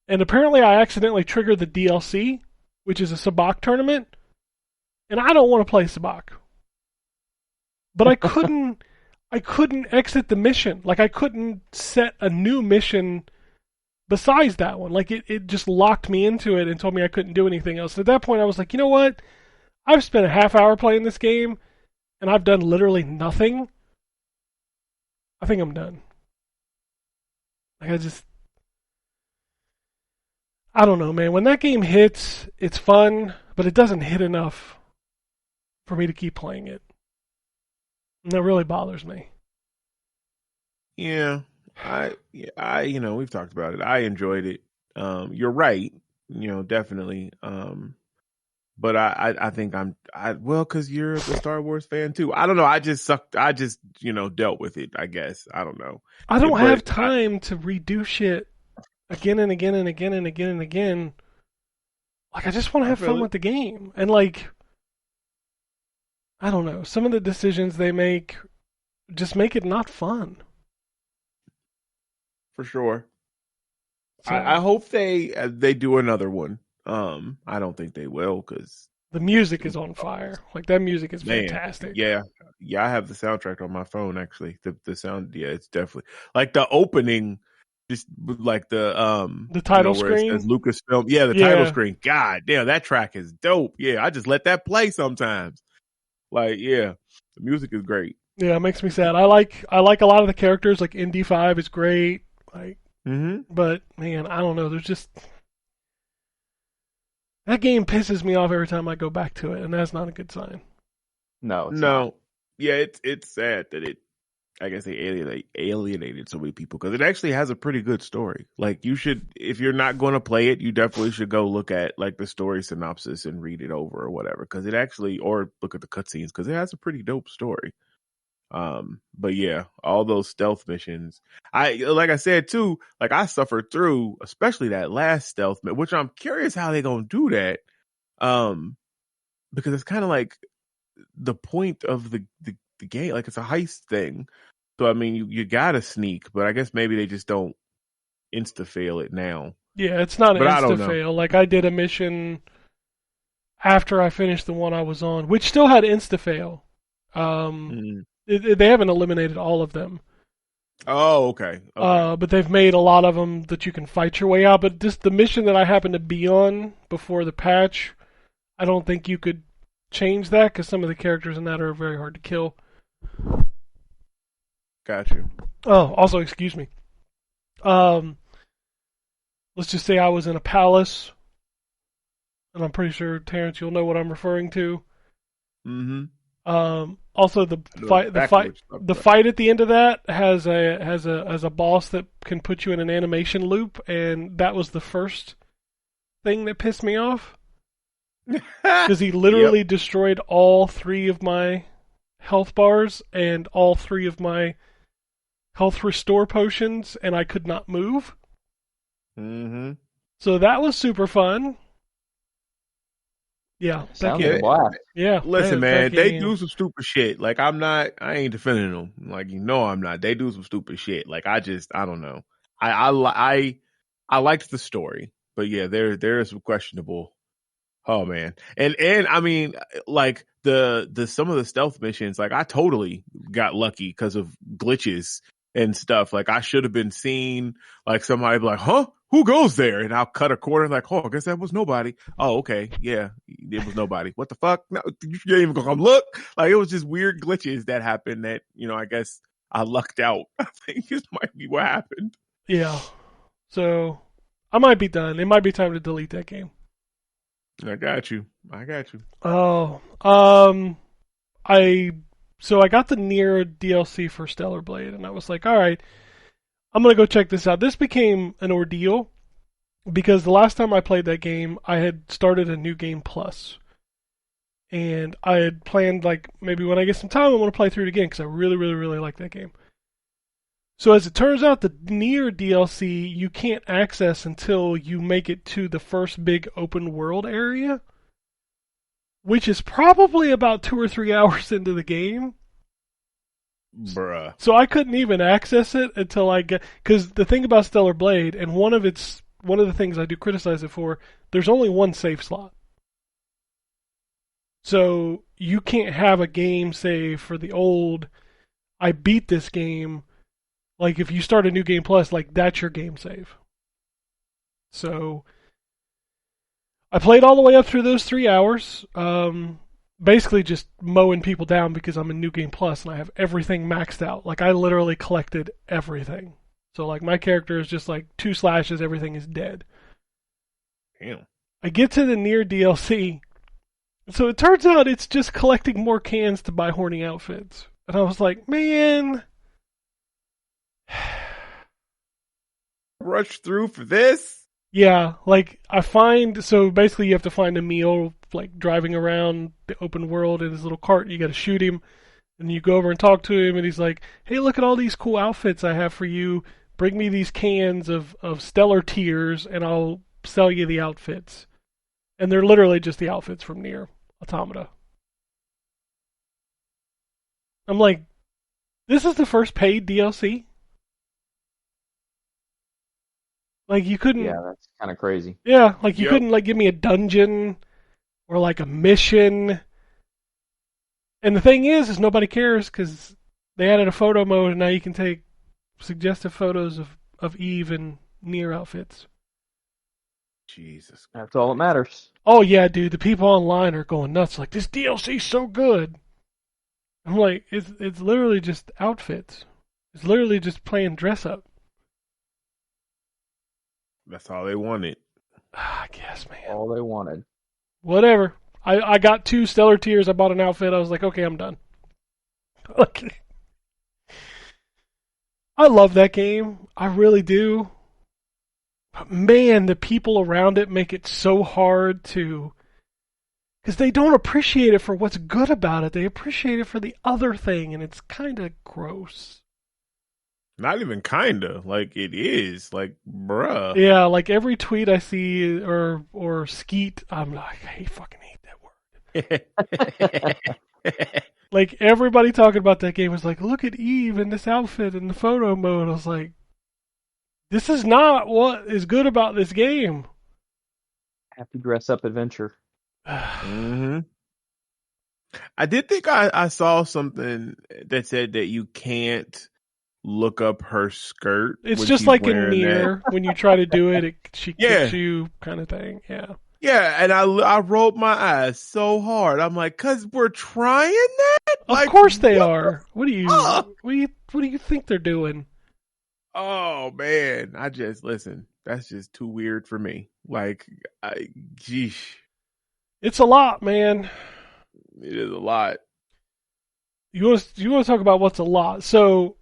and apparently I accidentally triggered the DLC, which is a Sabacc tournament, and I don't want to play Sabacc. But I couldn't exit the mission. Like, I couldn't set a new mission besides that one. Like, it just locked me into it and told me I couldn't do anything else. At that point, I was like, you know what? I've spent a half hour playing this game, and I've done literally nothing. I think I'm done. Like, I don't know, man. When that game hits, it's fun, but it doesn't hit enough for me to keep playing it. And that really bothers me. Yeah, we've talked about it. I enjoyed it. You're right, definitely. But I think because you're a Star Wars fan too. I don't know. I just sucked. I just, dealt with it, I guess. I don't know. I don't have time to redo shit again and again and again and again and again. Like, I just want to have fun with the game. And, like, I don't know. Some of the decisions they make just make it not fun. For sure. So, I hope they do another one. I don't think they will, because the music is on fire. Like, that music is fantastic. Yeah. I have the soundtrack on my phone, actually. The sound, yeah, it's definitely like the opening, just like the title screen. It says Lucasfilm. Yeah, the title screen. God damn, that track is dope. Yeah, I just let that play sometimes. Like, yeah, the music is great. Yeah, it makes me sad. I like a lot of the characters. Like, ND5 is great. Like, but man, I don't know. There's just that game pisses me off every time I go back to it, and that's not a good sign. No, it's not. Yeah, it's sad that I guess they alienated so many people, because it actually has a pretty good story. Like, you should, if you're not going to play it, you definitely should go look at like the story synopsis and read it over or whatever, because or look at the cutscenes, because it has a pretty dope story. But yeah, all those stealth missions, like I said too, like I suffered through, especially that last stealth mission, which I'm curious how they gonna do that. Because it's kind of like the point of the game, like it's a heist thing. So I mean, you gotta sneak, but I guess maybe they just don't insta fail it now. Yeah, it's not an insta fail. Like, I did a mission after I finished the one I was on, which still had insta fail. They haven't eliminated all of them. Oh, okay. But they've made a lot of them that you can fight your way out. But just the mission that I happened to be on before the patch, I don't think you could change that, because some of the characters in that are very hard to kill. Got you. Oh, also, excuse me. Let's just say I was in a palace, and I'm pretty sure, Terrence, you'll know what I'm referring to. Also, the fight at the end of that has a boss that can put you in an animation loop, and that was the first thing that pissed me off, because he literally destroyed all 3 of my health bars and all 3 of my health restore potions, and I could not move. So that was super fun. Yeah, yeah. Listen, man, they do some stupid shit. Like, I ain't defending them. Like, I'm not. They do some stupid shit. Like, I don't know. I liked the story, but yeah, there is some questionable. Oh man, and I mean, like the some of the stealth missions, like I totally got lucky because of glitches and stuff. Like, I should have been seen, like somebody be like, huh? Who goes there? And I'll cut a corner, like, oh, I guess that was nobody. Oh, okay. Yeah, it was nobody. What the fuck? No, you didn't even go come look. Like, it was just weird glitches that happened that, I guess I lucked out. I think this might be what happened. Yeah. So I might be done. It might be time to delete that game. I got you. Oh, I got the Nier DLC for Stellar Blade, and I was like, all right, I'm gonna go check this out. This became an ordeal, because the last time I played that game, I had started a new game plus. And I had planned, like, maybe when I get some time, I want to play through it again because I really, really, really like that game. So as it turns out, the Nier DLC you can't access until you make it to the first big open world area, which is probably about 2 or 3 hours into the game. Bruh. So I couldn't even access it until I get, because the thing about Stellar Blade, and one of the things I do criticize it for, there's only one save slot. So you can't have a game save for the old, I beat this game. Like if you start a new game plus, like that's your game save. So I played all the way up through those 3 hours. Basically just mowing people down because I'm in New Game Plus and I have everything maxed out. Like I literally collected everything. So like my character is just like 2 slashes, everything is dead. Damn. I get to the Nier DLC. So it turns out it's just collecting more cans to buy horny outfits. And I was like, man. Rush through for this? Yeah, like so basically you have to find a meal, like driving around the open world in his little cart. You got to shoot him, and you go over and talk to him, and he's like, "Hey, look at all these cool outfits I have for you. Bring me these cans of stellar tiers, and I'll sell you the outfits." And they're literally just the outfits from Nier Automata. I'm like, this is the first paid DLC. Like you couldn't. Yeah, that's kind of crazy. Yeah, like you couldn't like give me a dungeon or like a mission. And the thing is nobody cares because they added a photo mode and now you can take suggestive photos of Eve and Nier outfits. Jesus. That's all that matters. Oh yeah, dude, the people online are going nuts. Like this DLC's so good. I'm like, it's literally just outfits. It's literally just playing dress up. That's all they wanted. I guess, man. All they wanted. Whatever. I got 2 stellar tiers. I bought an outfit. I was like, okay, I'm done. Okay. I love that game. I really do. But man, the people around it make it so hard to... Because they don't appreciate it for what's good about it. They appreciate it for the other thing, and it's kind of gross. Not even kinda. Like it is. Like, bruh. Yeah, like every tweet I see or skeet, I'm like, I fucking hate that word. Like everybody talking about that game was like, look at Eve in this outfit in the photo mode. I was like, this is not what is good about this game. Happy dress up adventure. Mm-hmm. I did think I saw something that said that you can't look up her skirt. It's just like in Nier, when you try to do it, she kicks you kind of thing. Yeah. Yeah, and I rolled my eyes so hard. I'm like, 'cause we're trying that? Of course they are. What do you think they're doing? Oh man, listen. That's just too weird for me. Like, geesh. It's a lot, man. It is a lot. You want to talk about what's a lot? So,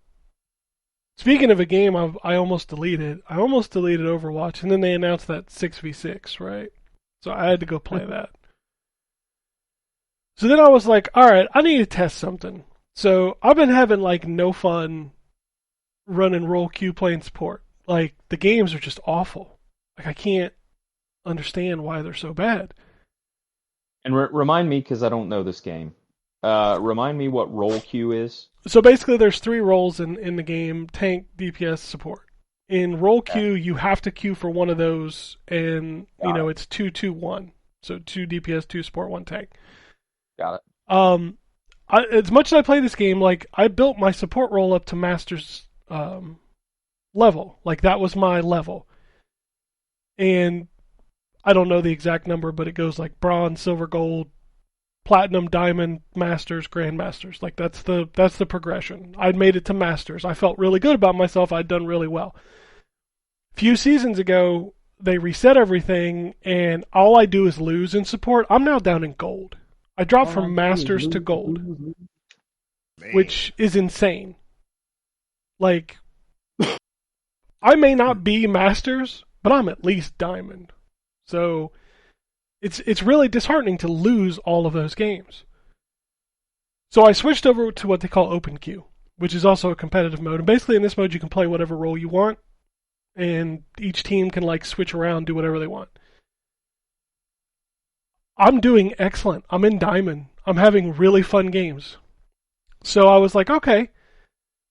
speaking of a game I almost deleted. I almost deleted Overwatch, and then they announced that 6v6, right? So I had to go play that. So then I was like, all right, I need to test something. So I've been having like no fun running role queue playing support. Like the games are just awful. Like I can't understand why they're so bad. And remind me, because I don't know this game. Remind me what role queue is. So basically there's 3 roles in the game: tank, DPS, support. In role queue, you have to queue for one of those, and it's 2-2-1. So 2 DPS, 2 support, 1 tank. Got it. As much as I play this game, like I built my support role up to master's level. Like that was my level. And I don't know the exact number, but it goes like bronze, silver, gold, platinum, diamond, masters, grandmasters. Like that's the progression. I'd made it to masters. I felt really good about myself. I'd done really well. A few seasons ago, they reset everything, and all I do is lose in support. I'm now down in gold. I dropped from masters to gold, which is insane. Like, I may not be masters, but I'm at least diamond. So it's really disheartening to lose all of those games. So I switched over to what they call open queue, which is also a competitive mode. And basically in this mode you can play whatever role you want, and each team can like switch around, do whatever they want. I'm doing excellent. I'm in diamond. I'm having really fun games. So I was like, okay,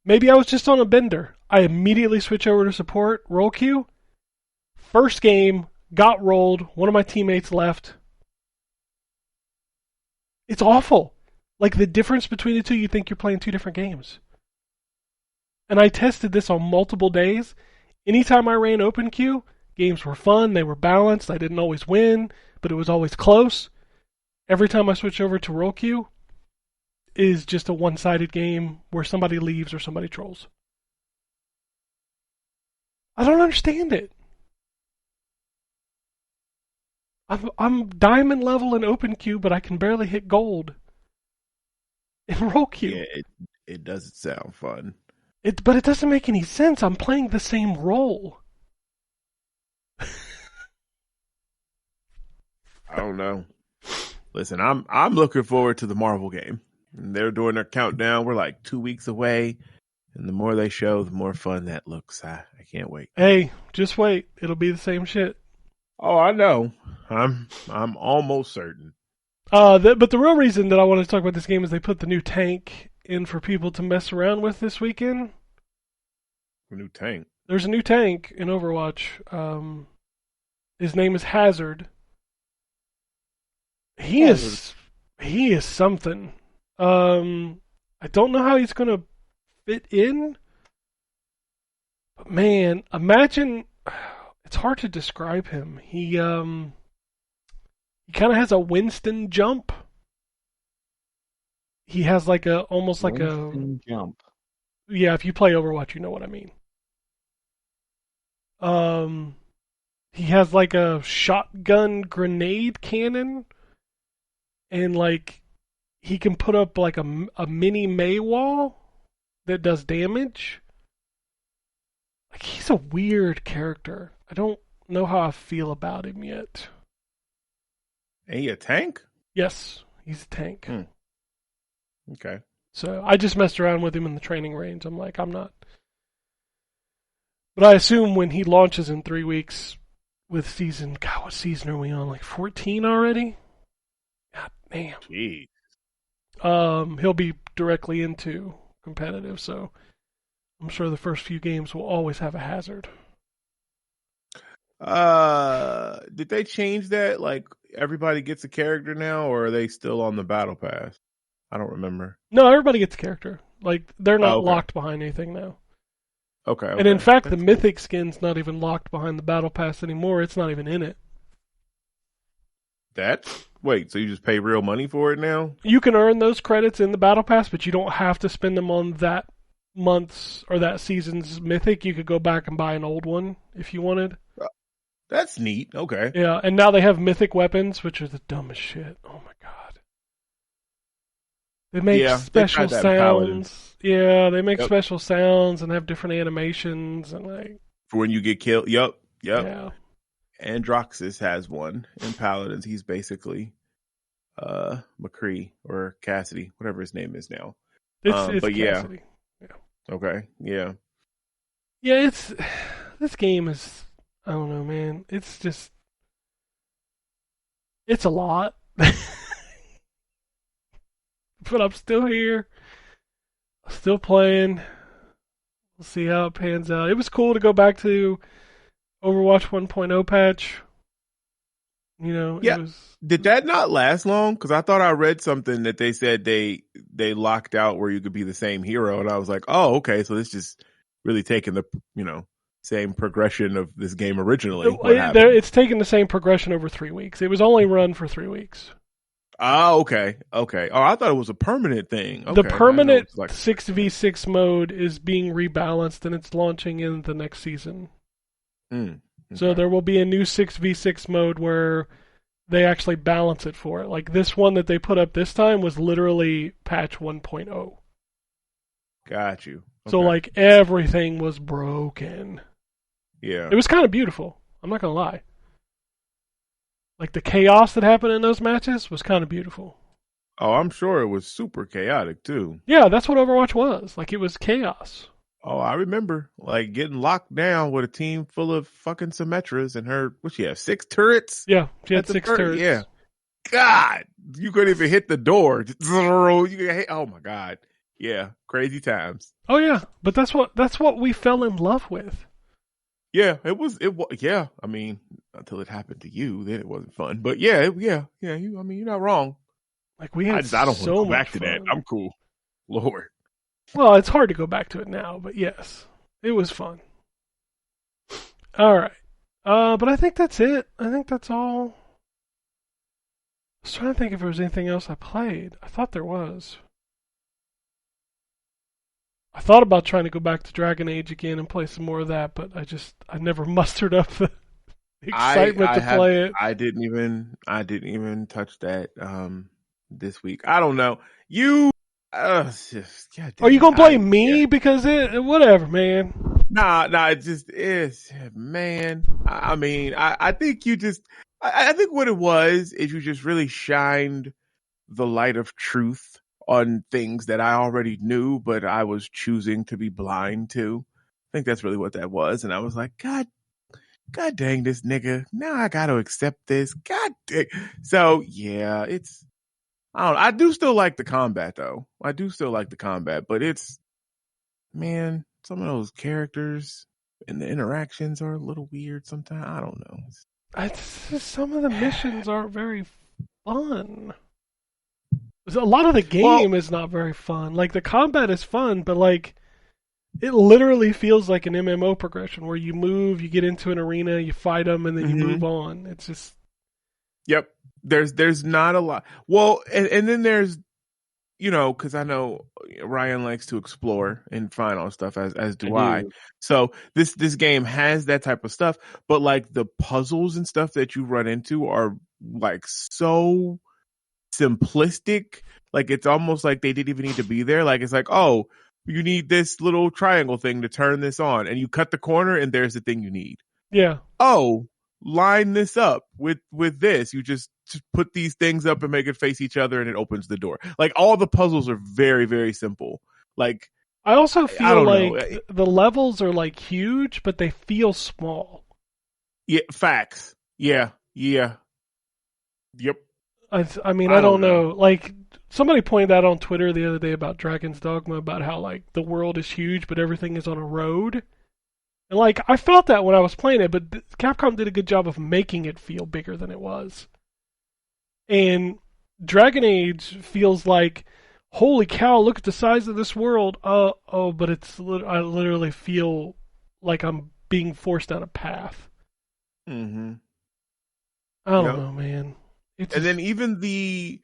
maybe I was just on a bender. I immediately switch over to support, roll queue. First game, got rolled. One of my teammates left. It's awful. Like the difference between the two, you think you're playing two different games. And I tested this on multiple days. Anytime I ran open queue, games were fun. They were balanced. I didn't always win, but it was always close. Every time I switch over to roll queue, is just a one-sided game where somebody leaves or somebody trolls. I don't understand it. I'm diamond level in open queue, but I can barely hit gold in roll queue. Yeah, it doesn't sound fun. But it doesn't make any sense. I'm playing the same role. I don't know. Listen, I'm looking forward to the Marvel game. They're doing their countdown. We're like 2 weeks away, and the more they show, the more fun that looks. I can't wait. Hey, just wait. It'll be the same shit. Oh, I know. I'm almost certain. But the real reason that I wanted to talk about this game is they put the new tank in for people to mess around with this weekend. A new tank. There's a new tank in Overwatch. His name is Hazard. He is something. I don't know how he's gonna fit in, but man, imagine. It's hard to describe him. He kind of has a Winston jump. He has like almost like Winston a jump. Yeah, if you play Overwatch, you know what I mean. He has like a shotgun grenade cannon, and like he can put up like a mini May wall that does damage. Like he's a weird character. I don't know how I feel about him yet. Ain't he a tank? Yes, he's a tank. Okay. So I just messed around with him in the training range. I'm like, I'm not. But I assume when he launches in 3 weeks with season, God, what season are we on? Like 14 already? God damn. Jeez. He'll be directly into competitive, so I'm sure the first few games will always have a Hazard. Did they change that? Like everybody gets a character now, or are they still on the battle pass? I don't remember. No, everybody gets a character. Like they're not okay. locked behind anything now. Okay. And in fact, That's the Mythic skin's not even locked behind the battle pass anymore. It's not even in it. Wait, so you just pay real money for it now? You can earn those credits in the battle pass, but you don't have to spend them on that month's or that season's Mythic. You could go back and buy an old one if you wanted. That's neat. Okay. Yeah, and now they have Mythic weapons, which are the dumbest shit. Oh my god. They make special sounds. Yeah, they make special sounds and have different animations and like for when you get killed. Yep. Yeah. Androxus has one in Paladins. He's basically McCree or Cassidy, whatever his name is now. It's but Cassidy. Yeah. Okay. Yeah. Yeah, this game is, I don't know, man. It's a lot. But I'm still here. I'm still playing. We'll see how it pans out. It was cool to go back to Overwatch 1.0 patch. You know, yeah. It was... Did that not last long? Because I thought I read something that they said they locked out where you could be the same hero, and I was like, oh, okay, so this just really taking the same progression of this game originally. It's taken the same progression over 3 weeks. It was only run for 3 weeks. Oh, okay. Oh, I thought it was a permanent thing. Okay. The permanent 6v6 mode is being rebalanced, and it's launching in the next season. Okay. So there will be a new 6v6 mode where they actually balance it for it. Like this one that they put up this time was literally patch 1.0. Got you. Okay. So like everything was broken. Yeah. It was kind of beautiful. I'm not gonna lie. Like the chaos that happened in those matches was kind of beautiful. Oh, I'm sure it was super chaotic too. Yeah, that's what Overwatch was. Like it was chaos. Oh, I remember like getting locked down with a team full of fucking Symmetras and her. What she have? 6 turrets. Yeah, she had 6 turrets. Yeah. God, you couldn't even hit the door. Oh my God. Yeah, crazy times. Oh yeah, but that's what we fell in love with. Yeah, it was. Yeah, I mean, until it happened to you, then it wasn't fun. But yeah. You. I mean, you're not wrong. Like we had I don't want to so go back much to fun. that. I'm cool. Lord. Well, it's hard to go back to it now, but yes, it was fun. All right, but I think that's it. I think that's all. I was trying to think if there was anything else I played. I thought there was. I thought about trying to go back to Dragon Age again and play some more of that, but I never mustered up the excitement to play it. I didn't even touch that this week. I don't know. You Are you gonna blame me? Yeah. Because whatever, man. Nah, it just is, man. I mean, I think you just I think what it was is you just really shined the light of truth on things that I already knew, but I was choosing to be blind to. I think that's really what that was. And I was like, God dang this nigga. Now I got to accept this. God dang. So yeah, I do still like the combat though. I do still like the combat, but man, some of those characters and the interactions are a little weird sometimes. I don't know. Some of the missions aren't very fun. A lot of the game is not very fun. Like the combat is fun, but like it literally feels like an MMO progression where you move, you get into an arena, you fight them, and then you move on. It's just. Yep. There's not a lot. Well, and then there's, because I know Ryan likes to explore and find all stuff as do I. So this game has that type of stuff, but like the puzzles and stuff that you run into are like so simplistic. Like it's almost like they didn't even need to be there. Like it's like, oh, you need this little triangle thing to turn this on, and you cut the corner and there's the thing you need. Yeah. Oh, line this up with this. You just put these things up and make it face each other and it opens the door. Like all the puzzles are very, very simple. Like I also feel like the levels are like huge, but they feel small. Yeah, facts. Yeah. Yep. I mean, I don't know. Like, somebody pointed out on Twitter the other day about Dragon's Dogma about how, like, the world is huge, but everything is on a road. And, like, I felt that when I was playing it, but Capcom did a good job of making it feel bigger than it was. And Dragon Age feels like, holy cow, look at the size of this world. But I literally feel like I'm being forced down a path. Mm-hmm. I don't know, man. And then even the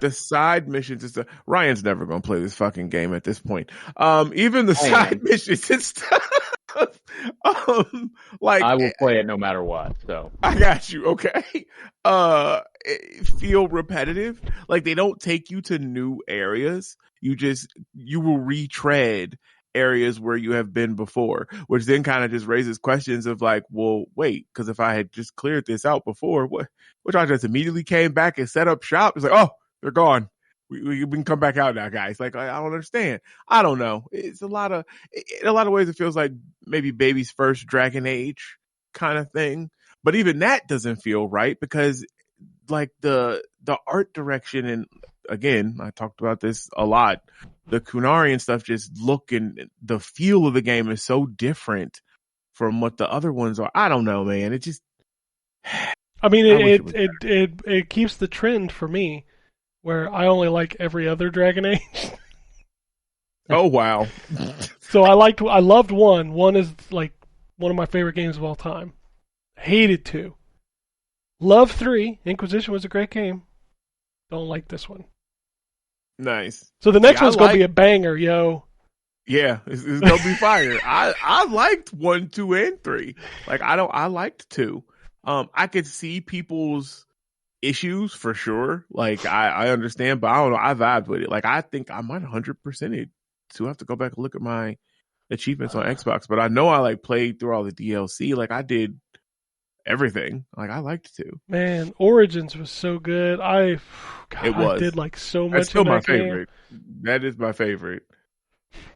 side missions and stuff. Ryan's never gonna play this fucking game at this point. Even the side missions and stuff. I will play it no matter what. So I got you. Okay. Feel repetitive. Like they don't take you to new areas. You will retread areas where you have been before, which then kind of just raises questions of like, well, wait, because if I had just cleared this out before, which I just immediately came back and set up shop, it's like, oh, they're gone. We can come back out now, guys. Like, I don't understand. I don't know. It's in a lot of ways, it feels like maybe baby's first Dragon Age kind of thing. But even that doesn't feel right because like the art direction, and again, I talked about this a lot, the Kunari stuff just look and the feel of the game is so different from what the other ones are. I don't know, man. It just I mean it keeps the trend for me where I only like every other Dragon Age. Oh wow. So I loved 1. 1 is like one of my favorite games of all time. Hated 2. Love 3. Inquisition was a great game. Don't like this one. Nice. So the next one's gonna be a banger, yo. Yeah, it's gonna be fire. I liked 1, 2, and 3. Like I liked 2. I could see people's issues for sure. Like I understand, but I don't know. I vibed with it. Like I think I might 100% it. So I have to go back and look at my achievements on Xbox. But I know I like played through all the DLC. Like I did everything. Like, I liked it too. Man, Origins was so good. It was. I did like so much. That's still in my that game. favorite. That is my favorite.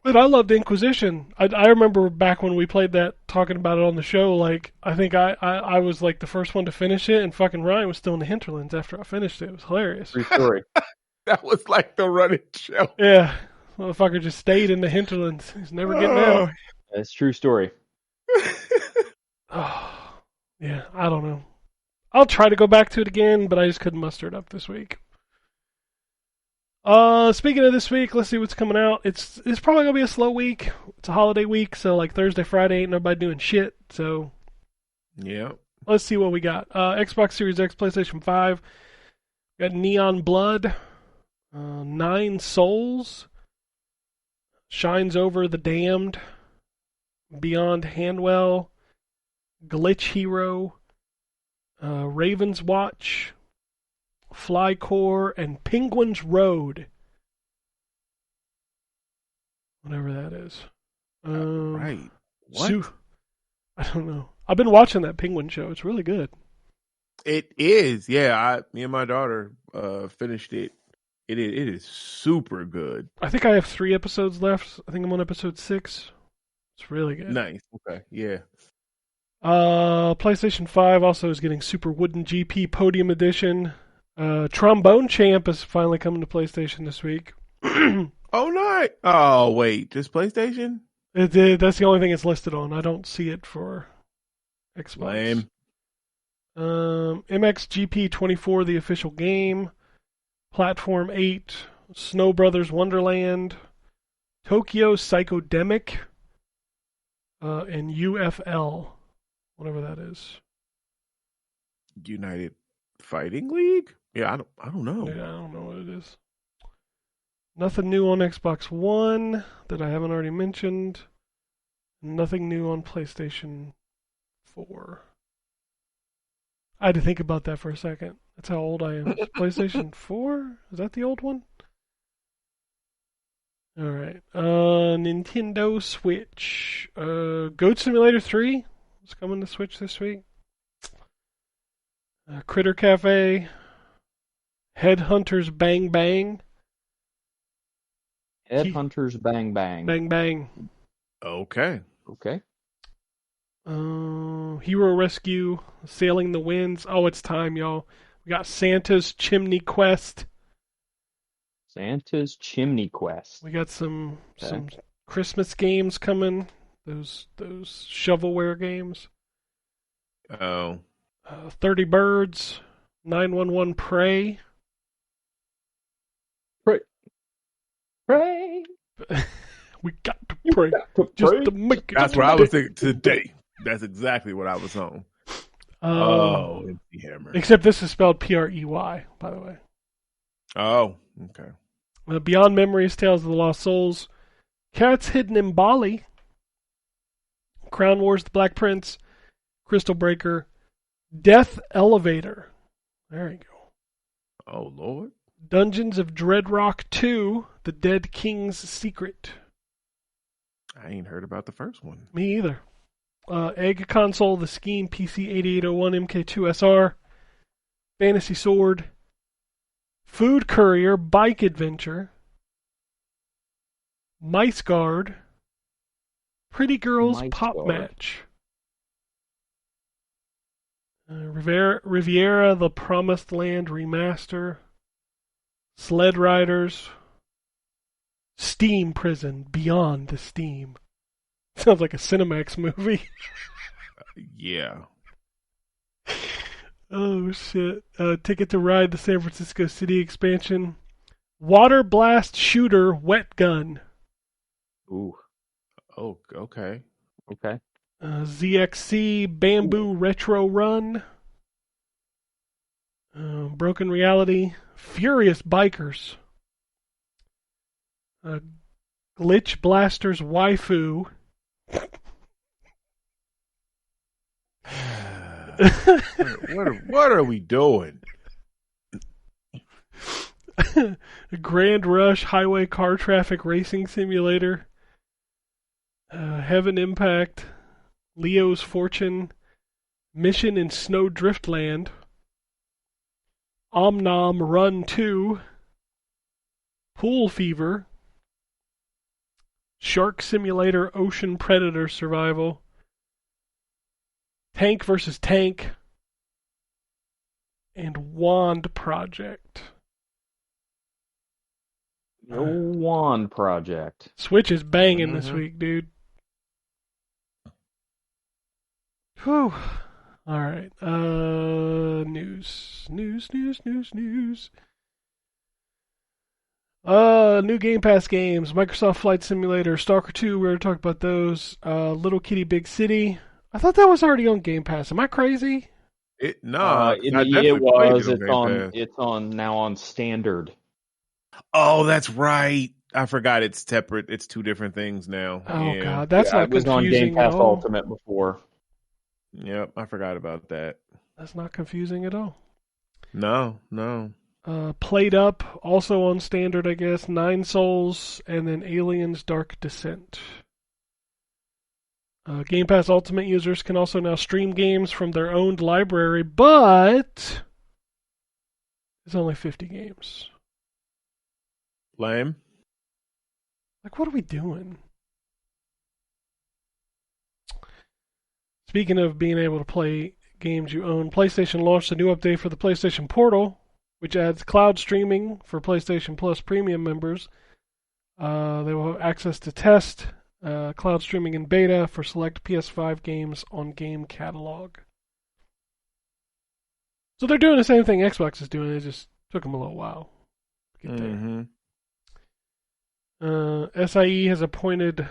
But I loved Inquisition. I remember back when we played that, talking about it on the show. Like, I think I was like the first one to finish it, and fucking Ryan was still in the hinterlands after I finished it. It was hilarious. True story. That was like the running show. Yeah, motherfucker just stayed in the hinterlands. He's never getting out. That's true story. Oh, yeah, I don't know. I'll try to go back to it again, but I just couldn't muster it up this week. Speaking of this week, let's see what's coming out. It's probably gonna be a slow week. It's a holiday week, so like Thursday, Friday, ain't nobody doing shit. So Yeah. let's see what we got. Xbox Series X, PlayStation 5. Got Neon Blood, 9 Souls, Shines Over the Damned, Beyond Handwell, Glitch Hero, Raven's Watch, Flycore, and Penguin's Road. Whatever that is. Right. What? I don't know. I've been watching that Penguin show. It's really good. It is. Yeah. Me and my daughter finished it. It is super good. I think I have 3 episodes left. I think I'm on episode 6. It's really good. Nice. Okay. Yeah. PlayStation 5 also is getting Super Wooden GP Podium Edition. Trombone Champ is finally coming to PlayStation this week. Oh, nice. Oh, wait. Just PlayStation? That's the only thing it's listed on. I don't see it for Xbox. Lame. MXGP 24, the official game. Platform 8. Snow Brothers Wonderland. Tokyo Psychodemic. And UFL. Whatever that is. United Fighting League? Yeah, I don't know. Yeah, I don't know what it is. Nothing new on Xbox One that I haven't already mentioned. Nothing new on PlayStation 4. I had to think about that for a second. That's how old I am. PlayStation 4? Is that the old one? Alright. Nintendo Switch. Goat Simulator 3 is coming to Switch this week. Critter Cafe. Headhunters Bang Bang. Headhunters Bang Bang. Bang Bang. Okay. Okay. Hero Rescue, Sailing the Winds. Oh, it's time, y'all. We got Santa's Chimney Quest. Santa's Chimney Quest. We got some Christmas games coming. Those shovelware games. Oh. 30 Birds, 911 Prey. Pray. We got to pray just to make it. That's what I was thinking today. That's exactly what I was on. MC Hammer. Except this is spelled Prey, by the way. Oh, okay. Beyond Memories, Tales of the Lost Souls, Cats Hidden in Bali, Crown Wars, The Black Prince, Crystal Breaker, Death Elevator. There you go. Oh, Lord. Dungeons of Dreadrock 2, The Dead King's Secret. I ain't heard about the first one. Me either. Egg Console, The Scheme, PC 8801, MK2SR, Fantasy Sword, Food Courier, Bike Adventure, Mice Guard, Pretty Girls Pop Match, Riviera, The Promised Land Remaster, Sled Riders, Steam Prison, Beyond the Steam. Sounds like a Cinemax movie. Yeah. Oh, shit. Ticket to Ride, the San Francisco City expansion. Water Blast Shooter, Wet Gun. Ooh. Oh, okay. Okay. ZXC, Bamboo Retro Run. Broken Reality, Furious Bikers. Glitch Blasters Waifu. What are we doing? Grand Rush Highway Car Traffic Racing Simulator. Heaven Impact. Leo's Fortune. Mission in Snow Driftland, Om Run 2, Pool Fever, Shark Simulator Ocean Predator Survival, Tank vs. Tank, and Wand Project. No Wand Project. Switch is banging this week, dude. Whew. All right. News. New Game Pass games. Microsoft Flight Simulator, Stalker 2, we already talked about those. Little Kitty Big City. I thought that was already on Game Pass. Am I crazy? It was. It's on now on standard. Oh, that's right. I forgot it's separate. It's two different things now. Oh God, that's not confusing. It was on Game Pass Ultimate before. Yep, I forgot about that. That's not confusing at all. No. Played Up, also on standard, I guess. 9 Souls, and then Aliens Dark Descent. Game Pass Ultimate users can also now stream games from their owned library, but it's only 50 games. Lame. Like, what are we doing? Speaking of being able to play games you own, PlayStation launched a new update for the PlayStation Portal, which adds cloud streaming for PlayStation Plus Premium members. They will have access to test cloud streaming in beta for select PS5 games on Game Catalog. So they're doing the same thing Xbox is doing. It just took them a little while to get there. SIE has appointed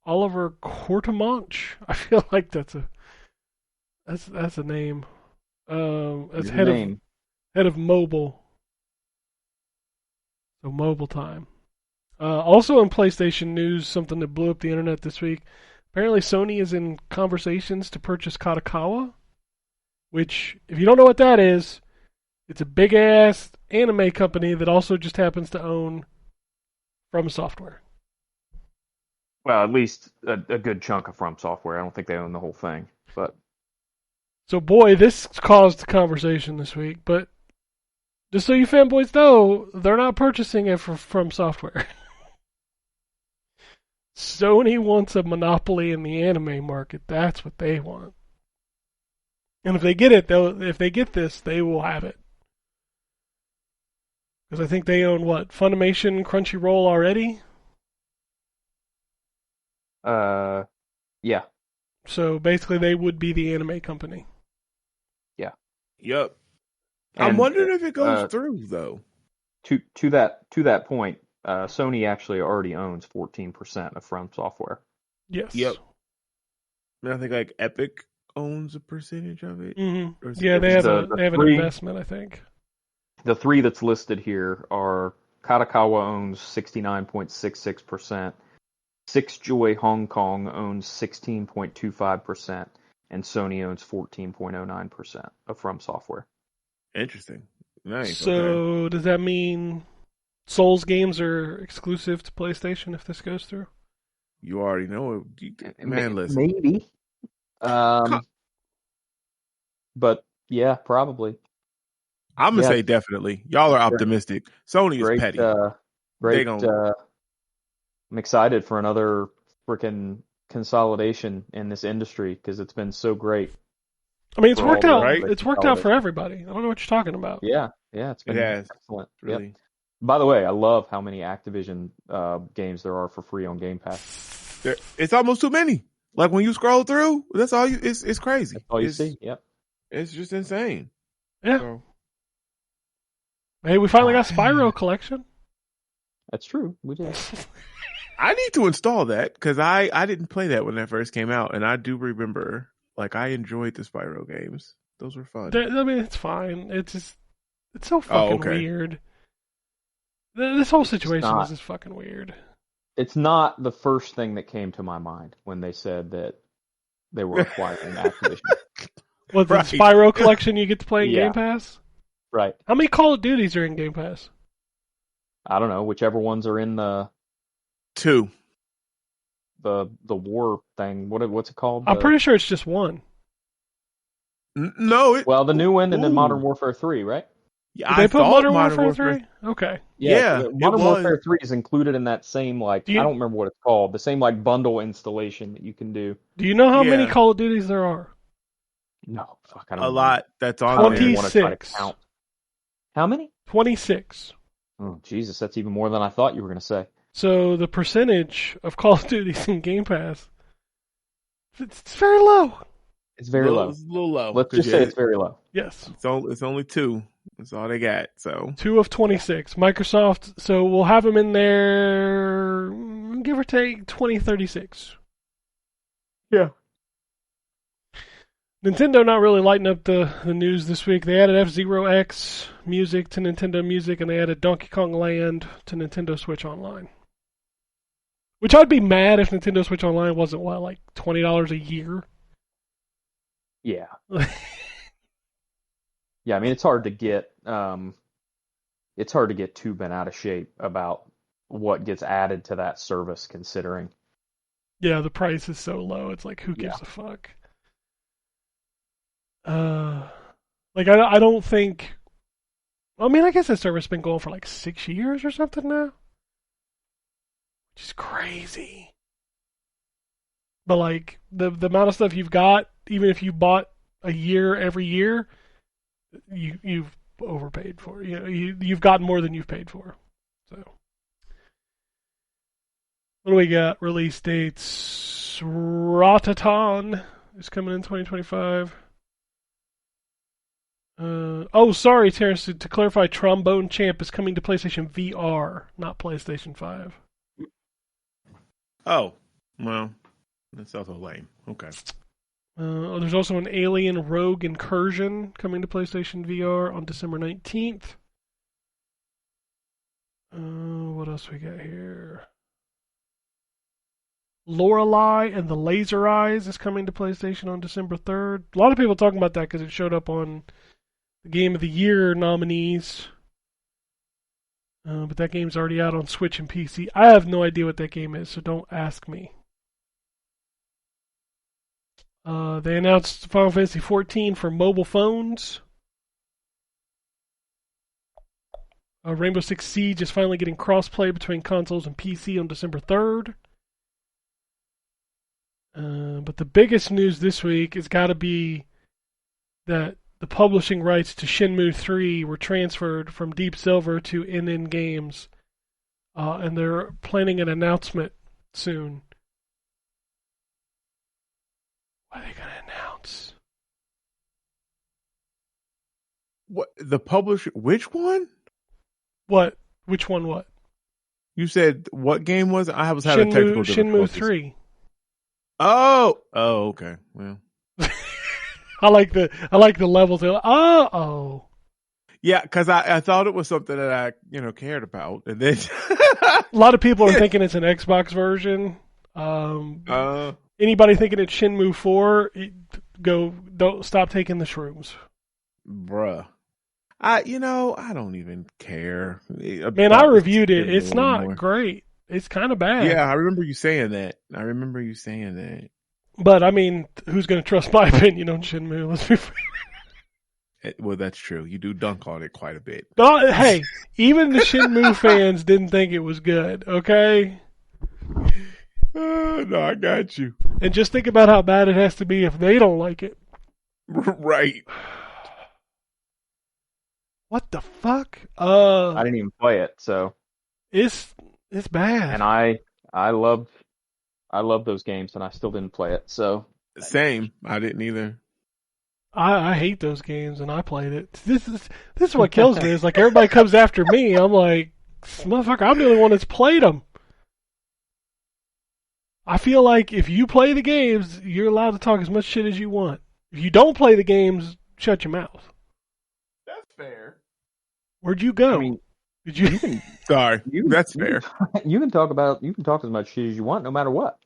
Oliver Courtemanche. I feel like that's a name. As head of mobile. So mobile time. Also in PlayStation news, something that blew up the internet this week. Apparently Sony is in conversations to purchase Kadokawa, which, if you don't know what that is, it's a big-ass anime company that also just happens to own From Software. Well, at least a good chunk of From Software. I don't think they own the whole thing, but... So, boy, this caused conversation this week, but just so you fanboys know, they're not purchasing it from Software. Sony wants a monopoly in the anime market. That's what they want. And if they get it, if they get this, they will have it. Because I think they own, what, Funimation, Crunchyroll already? Yeah. So basically they would be the anime company. Yeah. Yep. I'm wondering if it goes through, though. To that point, Sony actually already owns 14% of From Software. Yes. Yep. I think like Epic owns a percentage of it. Mm-hmm. Yeah, they have an investment, I think. The three that's listed here are Kadokawa owns 69.66%, Six Joy Hong Kong owns 16.25%, and Sony owns 14.09% of From Software. Interesting. Nice. So does that mean Souls games are exclusive to PlayStation if this goes through? You already know it. Man, listen. Maybe. But yeah, probably. I'm going to say definitely. Y'all are optimistic. Sony is petty. Great. I'm excited for another freaking consolidation in this industry because it's been so great. I mean, it's worked out. Right? It's worked out for everybody. I don't know what you're talking about. Yeah, it's been excellent. Really. Yep. By the way, I love how many Activision games there are for free on Game Pass. It's almost too many. Like when you scroll through, that's all you. It's crazy. That's all you see. Yep. It's just insane. Yeah. So. Hey, we finally got Spyro Collection. That's true. We did. I need to install that because I didn't play that when that first came out, and I do remember, like, I enjoyed the Spyro games. Those were fun. I mean, it's fine. It's so fucking weird. This whole situation is just fucking weird. It's not the first thing that came to my mind when they said that they were acquiring Activision. What's the Spyro Collection you get to play in Game Pass? Right. How many Call of Duties are in Game Pass? I don't know. Whichever ones are in the 2. The war thing. What's it called? I'm pretty sure it's just 1. No. Well, the new one and then Modern Warfare 3, right? Yeah, Did they put Modern Warfare 3? Okay. Yeah, Modern Warfare 3 is included in that same, I don't remember what it's called, the same, bundle installation that you can do. Do you know how many Call of Duties there are? No, fuck, I don't A know. lot that's on 26. Count. How many? 26. Oh, Jesus, that's even more than I thought you were going to say. So the percentage of Call of Duties in Game Pass, it's very low. It's very low. It's a little low. Let's just say it's very low. Yes. It's only 2. That's all they got. So 2 of 26. Microsoft, so we'll have them in there, give or take 2036. Yeah. Nintendo not really lighting up the news this week. They added F-Zero X Music to Nintendo Music, and they added Donkey Kong Land to Nintendo Switch Online. Which I'd be mad if Nintendo Switch Online wasn't, like $20 a year? Yeah. Yeah, I mean, it's hard to get too bent out of shape about what gets added to that service, considering. Yeah, the price is so low. It's like, who gives a fuck? I don't think. I mean, I guess that service has been going for like 6 years or something now, which is crazy. But like the amount of stuff you've got, even if you bought a year every year, you've overpaid for. You've gotten more than you've paid for. So, what do we got? Release dates. Ratatan is coming in 2025. Sorry, Terrence. To clarify, Trombone Champ is coming to PlayStation VR, not PlayStation 5. Oh, well, that's also lame. Okay. There's also an Alien Rogue Incursion coming to PlayStation VR on December 19th. What else we got here? Lorelei and the Laser Eyes is coming to PlayStation on December 3rd. A lot of people talking about that because it showed up on the Game of the Year nominees. But that game's already out on Switch and PC. I have no idea what that game is, so don't ask me. They announced Final Fantasy XIV for mobile phones. Rainbow Six Siege is finally getting crossplay between consoles and PC on December 3rd. But the biggest news this week has got to be that the publishing rights to Shenmue 3 were transferred from Deep Silver to NN Games. And they're planning an announcement soon. What are they going to announce? What the publisher? Which one? What? Which one? What? You said what game was it? I was having technical difficulties. Shenmue 3. Oh, okay. Well, I like the levels. They're like, oh. Yeah, because I thought it was something that I cared about, and then a lot of people are thinking it's an Xbox version. Anybody thinking it's Shenmue 4, don't stop taking the shrooms. Bruh. I don't even care. Man, I reviewed it. It's not great. It's kind of bad. Yeah, I remember you saying that. But, I mean, who's going to trust my opinion on Shenmue? Let's be fair. Well, that's true. You do dunk on it quite a bit. Hey, even the Shenmue fans didn't think it was good, okay? No, I got you. And just think about how bad it has to be if they don't like it. Right. What the fuck? I didn't even play it, so it's bad. And I love those games, and I still didn't play it. So same. I didn't either. I hate those games, and I played it. This is what kills me. Is like everybody comes after me. I'm like, motherfucker, I'm the only one that's played them. I feel like if you play the games, you're allowed to talk as much shit as you want. If you don't play the games, shut your mouth. That's fair. Where'd you go? I mean, did you? Sorry, that's fair. You can talk as much shit as you want, no matter what,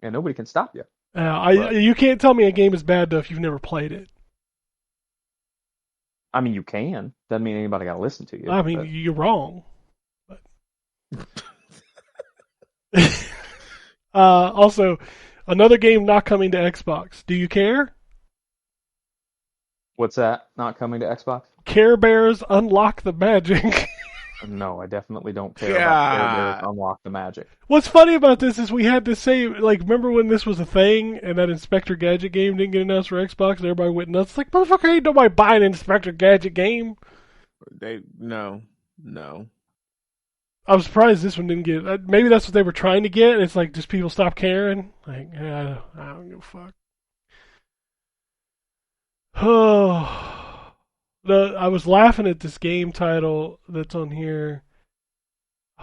and nobody can stop you. You can't tell me a game is bad though if you've never played it. I mean, you can. Doesn't mean anybody got to listen to you. I mean, you're wrong. But... also, another game not coming to Xbox. Do you care? What's that? Not coming to Xbox? Care Bears Unlock the Magic. No, I definitely don't care about Care Bears God. Unlock the Magic. What's funny about this is we had to say, like, remember when this was a thing and that Inspector Gadget game didn't get announced for Xbox and everybody went nuts? It's like, motherfucker, ain't nobody buying an Inspector Gadget game. No. I was surprised this one didn't get. Maybe that's what they were trying to get. And it's like, just people stop caring. Like, yeah, I don't give a fuck. Oh, I was laughing at this game title that's on here.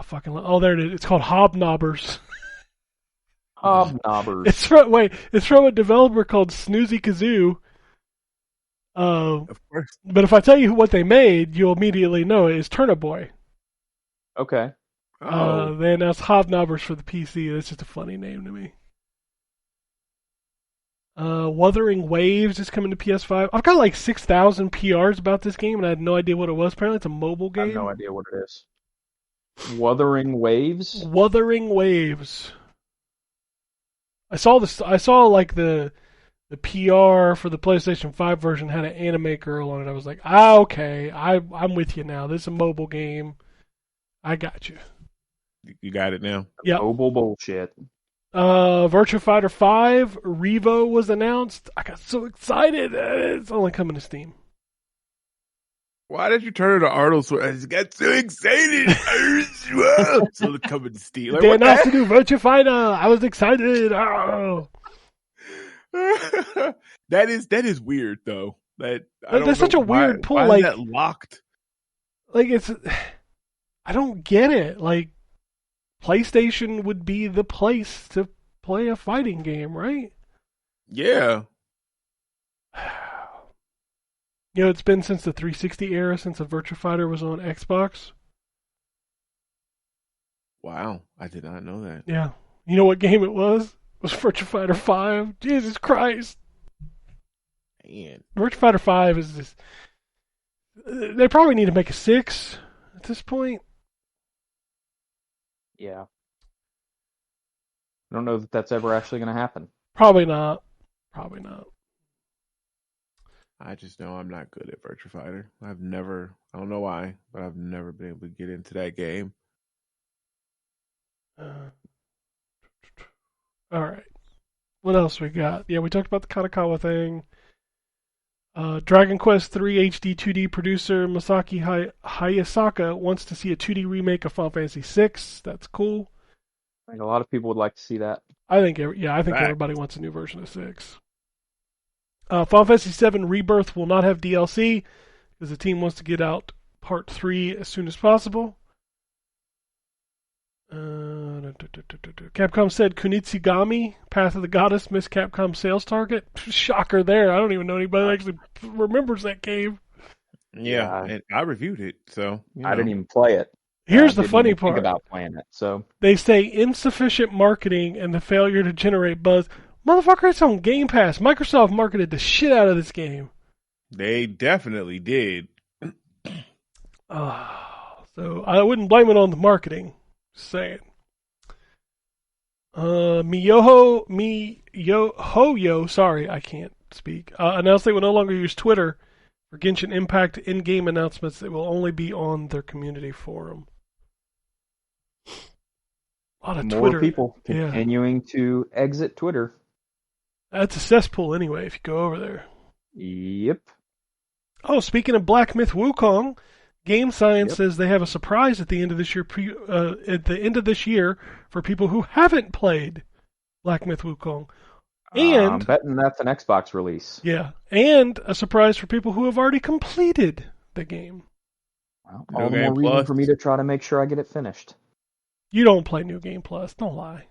There it is. It's called Hobnobbers. Hobnobbers. It's from a developer called Snoozy Kazoo. Of course. But if I tell you what they made, you'll immediately know it is Turnip Boy. Okay. Oh. They announced Hobnobbers for the PC. That's just a funny name to me. Wuthering Waves is coming to PS5. I've got like 6,000 PRs about this game, and I had no idea what it was. Apparently, it's a mobile game. I have no idea what it is. Wuthering Waves? Wuthering Waves. I saw like the PR for the PlayStation 5 version had an anime girl on it. I was like, okay, I'm with you now. This is a mobile game. I got you. You got it now? Yeah. Mobile bullshit. Virtua Fighter 5 Revo was announced. I got so excited. It's only coming to Steam. Why did you turn it to Arnold? I just got so excited. So it's coming to Steam. Like, They announced a new Virtua Fighter. I was excited. Oh. That is weird though. That's such a weird pull. Why like is that locked? Like I don't get it. Like PlayStation would be the place to play a fighting game, right? Yeah. You know, it's been since the 360 era since a Virtua Fighter was on Xbox. Wow, I did not know that. Yeah. You know what game it was? It was Virtua Fighter 5. Jesus Christ. Man. Virtua Fighter 5 is this. They probably need to make a 6 at this point. Yeah. I don't know that that's ever actually going to happen. Probably not. I just know I'm not good at Virtua Fighter. I don't know why, but I've never been able to get into that game. All right. What else we got? Yeah, we talked about the Kanakawa thing. Dragon Quest III HD 2D producer Masaki Hayasaka wants to see a 2D remake of Final Fantasy VI. That's cool. I think a lot of people would like to see that. I think everybody wants a new version of 6. Final Fantasy VII Rebirth will not have DLC because the team wants to get out Part 3 as soon as possible. Capcom said Kunitsigami, Path of the Goddess, missed Capcom sales target. Shocker there. I don't even know anybody that actually remembers that game. Yeah, and I reviewed it, so I didn't even play it. Here's the didn't funny even part. Think about playing it. So they say insufficient marketing and the failure to generate buzz. Motherfucker, it's on Game Pass. Microsoft marketed the shit out of this game. They definitely did. So I wouldn't blame it on the marketing. Just saying. Miyoho, sorry, I can't speak. Announced they will no longer use Twitter for Genshin Impact in-game announcements. That will only be on their community forum. A lot of more Twitter. people continuing to exit Twitter. That's a cesspool anyway if you go over there. Yep. Oh, speaking of Black Myth Wukong, Game Science says they have a surprise at the end of this year. For people who haven't played Black Myth Wukong, and I'm betting that's an Xbox release. Yeah, and a surprise for people who have already completed the game. Well, all the more reason for me to try to make sure I get it finished. You don't play New Game Plus. Don't lie.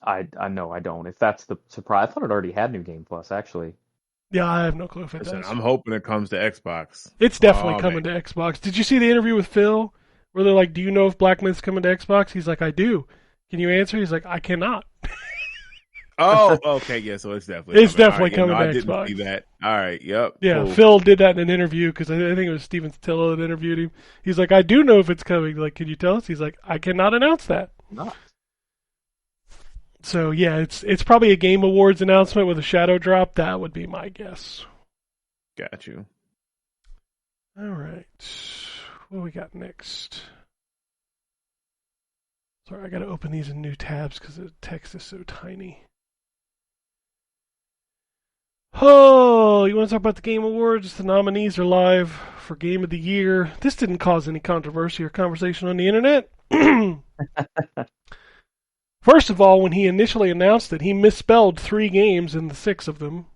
I know I don't. If that's the surprise, I thought it already had New Game Plus, actually. Yeah, I have no clue if it does. I'm hoping it comes to Xbox. It's definitely coming to Xbox. Did you see the interview with Phil where they're like, do you know if Black Myth's coming to Xbox? He's like, I do. Can you answer? He's like, I cannot. Oh, okay, yeah, so it's definitely coming to I Xbox. Didn't see that. All right, yep. Yeah, cool. Phil did that in an interview because I think it was Steven Stillo that interviewed him. He's like, I do know if it's coming. Like, can you tell us? He's like, I cannot announce that. No. So yeah, it's probably a Game Awards announcement with a shadow drop. That would be my guess. Got you. All right. What do we got next? Sorry, I got to open these in new tabs because the text is so tiny. Oh, you want to talk about the Game Awards? The nominees are live for Game of the Year. This didn't cause any controversy or conversation on the internet. First of all, when he initially announced it, he misspelled 3 games in the 6 of them,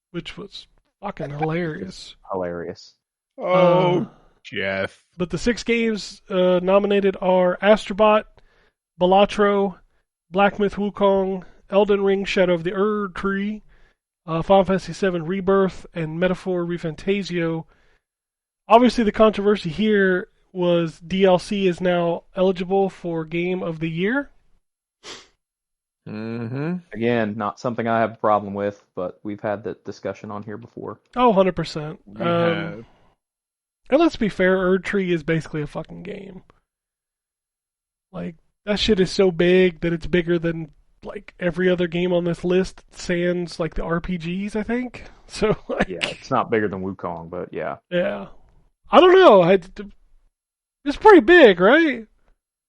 which was fucking hilarious. Hilarious. Oh, Jeff. But the 6 games nominated are Astrobot, Balatro, Black Myth Wukong, Elden Ring Shadow of the Erd Tree, Final Fantasy VII Rebirth, and Metaphor Refantasio. Obviously, the controversy here was DLC is now eligible for Game of the Year. Mm-hmm. Again, not something I have a problem with, but we've had that discussion on here before. Oh, 100%. have. And let's be fair, Erd Tree is basically a fucking game. Like, that shit is so big that it's bigger than like every other game on this list, sans like the RPGs, I think. So like, Yeah, it's not bigger than Wukong, but yeah. Yeah. I don't know. It's pretty big, right?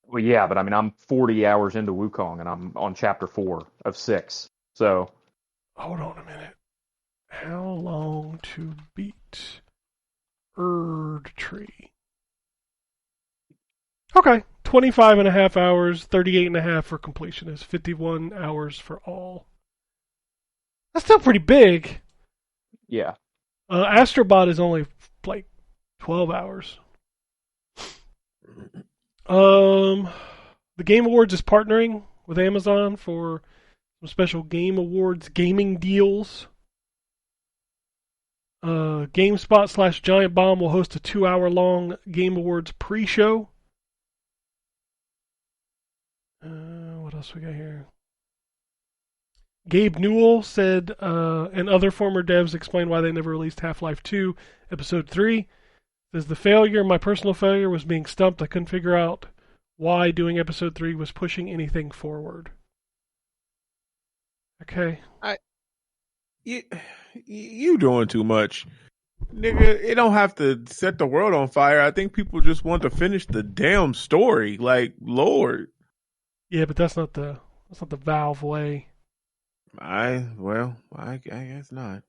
Well, yeah, but I mean, I'm 40 hours into Wukong, and I'm on chapter 4 of 6. So, Hold on a minute. How long to beat Erd Tree? Okay. 25 and a half hours, 38 and a half for completion is 51 hours for all. That's still pretty big. yeah. Astrobot is only like 12 hours. The Game Awards is partnering with Amazon for some special Game Awards gaming deals. GameSpot/Giant Bomb will host a 2-hour-long Game Awards pre-show. What else we got here? Gabe Newell said, and other former devs explained why they never released Half-Life 2 Episode 3. Says, the failure, my personal failure, was being stumped. I couldn't figure out why doing Episode 3 was pushing anything forward. Okay. You doing too much. Nigga, it don't have to set the world on fire. I think people just want to finish the damn story. Like, Lord. Yeah, but that's not the Valve way. I guess not.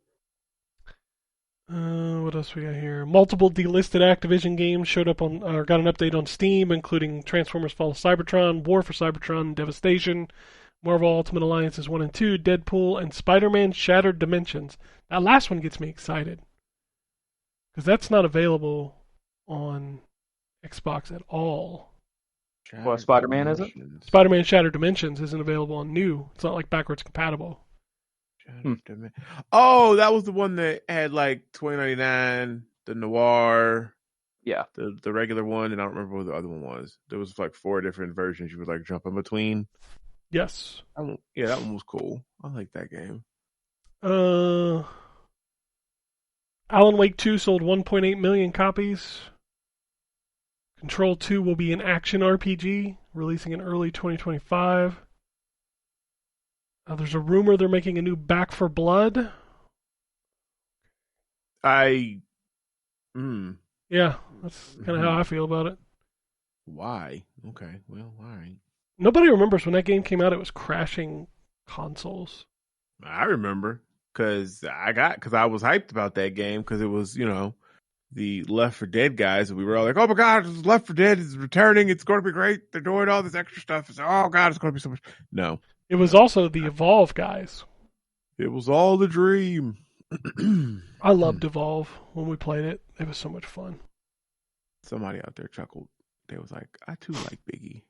What else we got here? Multiple delisted Activision games showed up on, or got an update on Steam, including Transformers: Fall of Cybertron, War for Cybertron, Devastation, Marvel Ultimate Alliances 1 and 2, Deadpool, and Spider-Man: Shattered Dimensions. That last one gets me excited because that's not available on Xbox at all. Well, Spider-Man isn't? Spider-Man: Shattered Dimensions isn't available on new. It's not like backwards compatible. Oh, that was the one that had like $20.99, the noir, Yeah. the regular one, and I don't remember what the other one was. There was like 4 different versions you would like jump in between. Yes. Yeah, that one was cool. I like that game. Alan Wake 2 sold 1.8 million copies. Control 2 will be an action RPG, releasing in early 2025. There's a rumor they're making a new Back 4 Blood. Yeah, that's kind of how I feel about it. Why? Okay, well, all right. Nobody remembers when that game came out, it was crashing consoles. I remember because I was hyped about that game because it was, the Left 4 Dead guys, and we were all like, oh my God, Left 4 Dead is returning. It's going to be great. They're doing all this extra stuff. It's, oh God, it's going to be so much. No. It was also the Evolve guys. It was all the dream. I loved Evolve when we played it. It was so much fun. Somebody out there chuckled. They was like, I too like Biggie.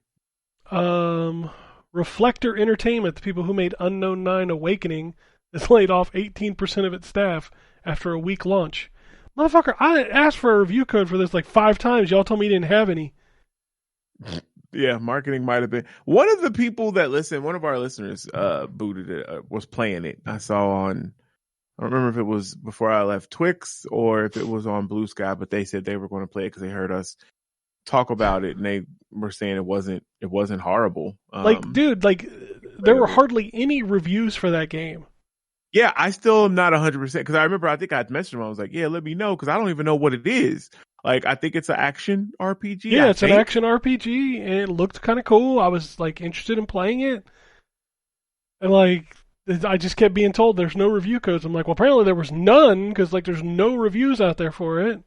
Reflector Entertainment, the people who made Unknown 9 Awakening, has laid off 18% of its staff after a week launch. Motherfucker, I asked for a review code for this like 5 times. Y'all told me you didn't have any. Yeah, marketing might have been. One of the people that listen, one of our listeners booted it, was playing it. I saw on, I don't remember if it was before I left Twix or if it was on Blue Sky, but they said they were going to play it because they heard us talk about it and they were saying it wasn't horrible. Dude, there were hardly any reviews for that game. Yeah, I still am not 100% because I remember I think I mentioned him. I was like, yeah, let me know because I don't even know what it is. Like, I think it's an action RPG. Yeah, it's an action RPG, and it looked kind of cool. I was like interested in playing it, and like I just kept being told there's no review codes. I'm like, well, apparently there was none because like there's no reviews out there for it.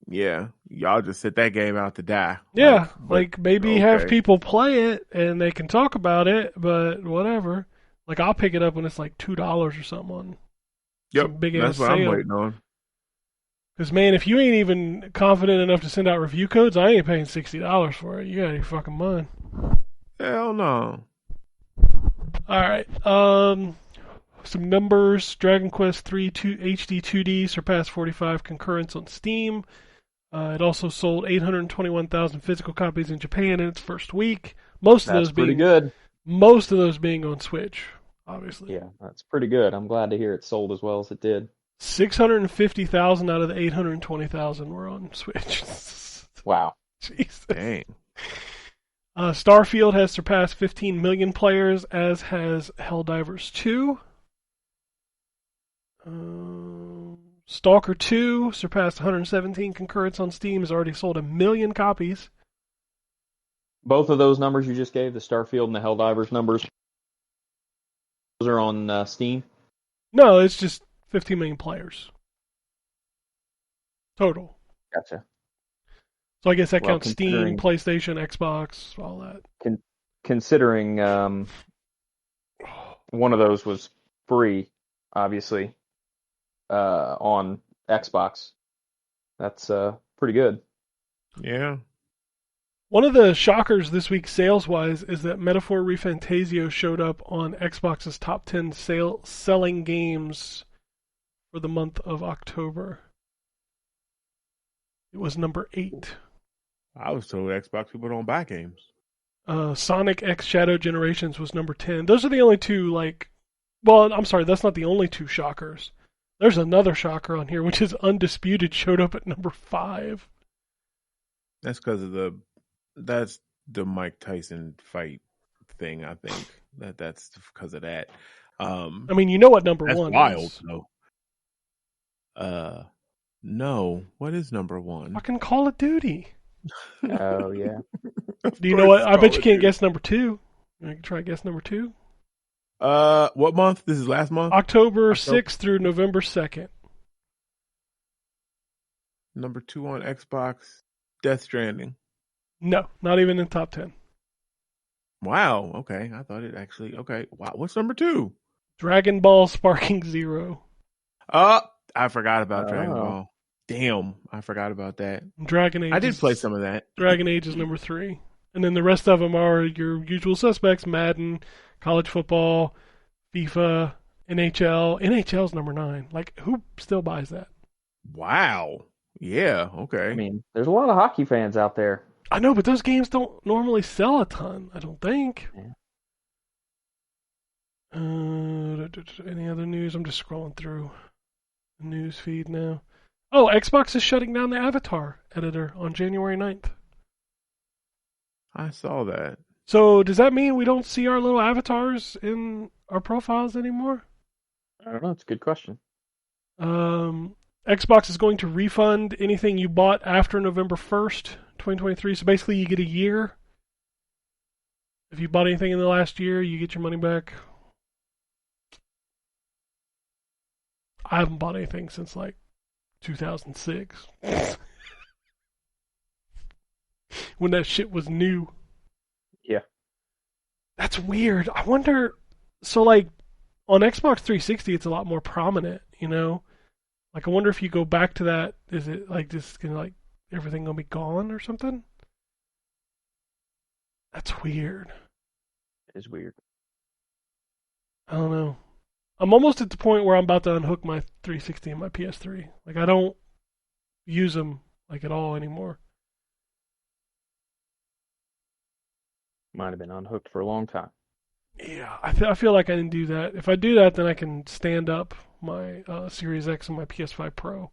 Yeah, y'all just set that game out to die. Yeah, like maybe have okay. people play it and they can talk about it, but whatever. Like I'll pick it up when it's like $2 or something on some big ass that's what sale. I'm waiting on. Because man, if you ain't even confident enough to send out review codes, I ain't paying $60 for it. You out of your fucking mind. Hell no. All right. Some numbers. Dragon Quest III HD 2D surpassed 45 concurrents on Steam. It also sold 821,000 physical copies in Japan in its first week. Most of those being good. Most of those being on Switch, obviously. Yeah, that's pretty good. I'm glad to hear it sold as well as it did. 650,000 out of the 820,000 were on Switch. Wow. Jesus. Dang. Starfield has surpassed 15 million players, as has Helldivers 2. Stalker 2 surpassed 117 concurrents on Steam, has already sold 1 million copies. Both of those numbers you just gave, the Starfield and the Helldivers numbers, those are on Steam? No, it's just 15 million players. Total. Gotcha. So I guess that counts Steam, PlayStation, Xbox, all that. Considering one of those was free, obviously, on Xbox, that's pretty good. Yeah. One of the shockers this week sales-wise is that Metaphor ReFantasio showed up on Xbox's top 10 selling games for the month of October. It was number 8. I was told Xbox people don't buy games. Sonic X Shadow Generations was number 10. Those are the only two, well, I'm sorry, that's not the only two shockers. There's another shocker on here, which is Undisputed showed up at number 5. That's because of that's the Mike Tyson fight thing, I think. That's because of that. I mean, you know what number that's 1 wild, is. No. No. What is number 1? Fucking Call of Duty. Oh, yeah. Do you know what? I bet you can't guess number 2. I can try to guess number 2. What month? This is last month? October 6th through November 2nd. Number 2 on Xbox, Death Stranding. No, not even in top 10. Wow. Okay. I thought it actually. Okay. Wow. What's number 2? Dragon Ball Sparking Zero. I forgot about Dragon Ball. Damn. I forgot about that. Dragon Age. I did play some of that. Dragon Age is number 3. And then the rest of them are your usual suspects: Madden, college football, FIFA, NHL. NHL's number 9. Like, who still buys that? Wow. Yeah. Okay. I mean, there's a lot of hockey fans out there. I know, but those games don't normally sell a ton, I don't think. Yeah. Any other news? I'm just scrolling through the news feed now. Oh, Xbox is shutting down the Avatar editor on January 9th. I saw that. So does that mean we don't see our little avatars in our profiles anymore? I don't know. It's a good question. Xbox is going to refund anything you bought after November 1st, 2023. So basically you get a year. If you bought anything in the last year, you get your money back. I haven't bought anything since 2006. When that shit was new. Yeah. That's weird. I wonder, so on Xbox 360 it's a lot more prominent, you know? I wonder if you go back to that, is it just gonna everything gonna be gone or something? That's weird. It is weird. I don't know. I'm almost at the point where I'm about to unhook my 360 and my PS3. I don't use them at all anymore. Might have been unhooked for a long time. Yeah, I feel like I didn't do that. If I do that, then I can stand up my Series X and my PS5 Pro.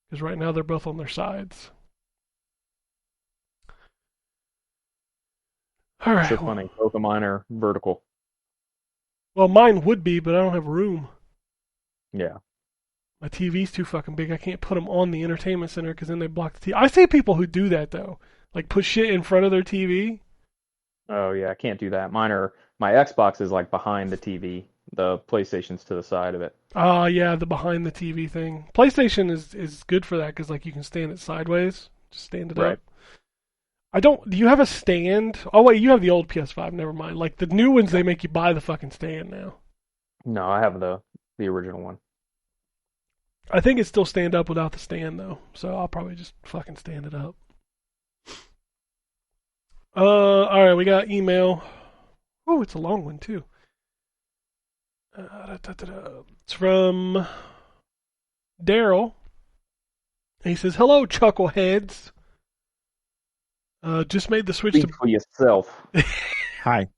Because right now they're both on their sides. All right. So funny. Both of mine are vertical. Well, mine would be, but I don't have room. Yeah. My TV's too fucking big. I can't put them on the entertainment center because then they block the TV. I see people who do that though, like put shit in front of their TV. Oh yeah, I can't do that. My Xbox is like behind the TV. The PlayStation's to the side of it. Oh yeah, the behind the TV thing. PlayStation is good for that because like you can stand it sideways, just stand it Right. up. I don't. Do you have a stand? Oh wait, you have the old PS5. Never mind. Like the new ones, they make you buy the fucking stand now. No, I have the original one. I think it still stand up without the stand though, so I'll probably just fucking stand it up. All right, we got email. Oh, it's a long one too. It's from Daryl. He says, "Hello, chuckleheads. Just made the switch Speak for yourself. Hi.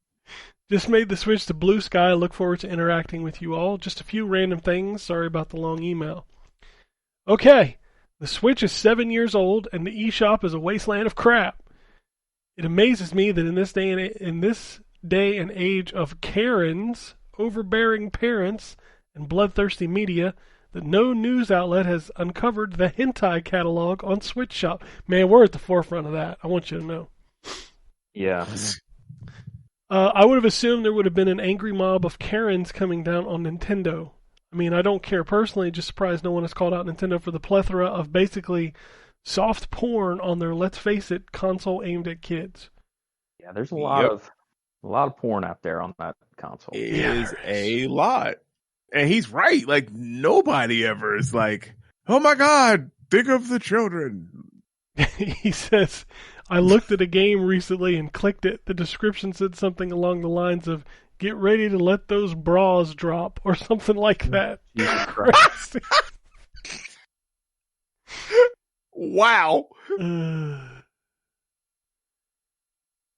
Just made the switch to Blue Sky. Look forward to interacting with you all. Just a few random things. Sorry about the long email. Okay, the Switch is 7 years old, and the eShop is a wasteland of crap. It amazes me that in this day and age of Karens, overbearing parents, and bloodthirsty media, that no news outlet has uncovered the hentai catalog on Switch Shop. Man, we're at the forefront of that. I want you to know. Yeah. I would have assumed there would have been an angry mob of Karens coming down on Nintendo. I mean, I don't care personally, just surprised no one has called out Nintendo for the plethora of basically soft porn on their, let's face it, console aimed at kids. Yeah, there's a lot of porn out there on that console. It is a lot. And he's right. Like, nobody ever is like, oh my God, think of the children. He says, I looked at a game recently and clicked it. The description said something along the lines of, get ready to let those bras drop, or something like that. Jesus Christ. Wow.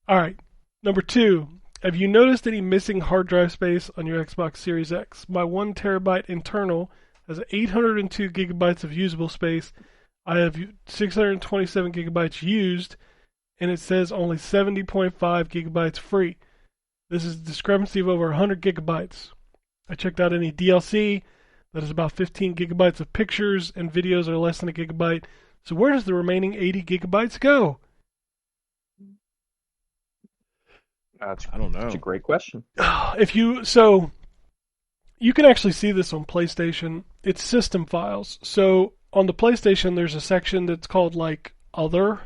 All right. Number 2. Have you noticed any missing hard drive space on your Xbox Series X? My 1 terabyte internal has 802 gigabytes of usable space. I have 627 gigabytes used, and it says only 70.5 gigabytes free. This is a discrepancy of over 100 gigabytes. I checked out any DLC. That is about 15 gigabytes of pictures, and videos are less than a gigabyte. So where does the remaining 80 gigabytes go? I don't know. That's a great question. So you can actually see this on PlayStation. It's system files. So on the PlayStation, there's a section that's called like Other,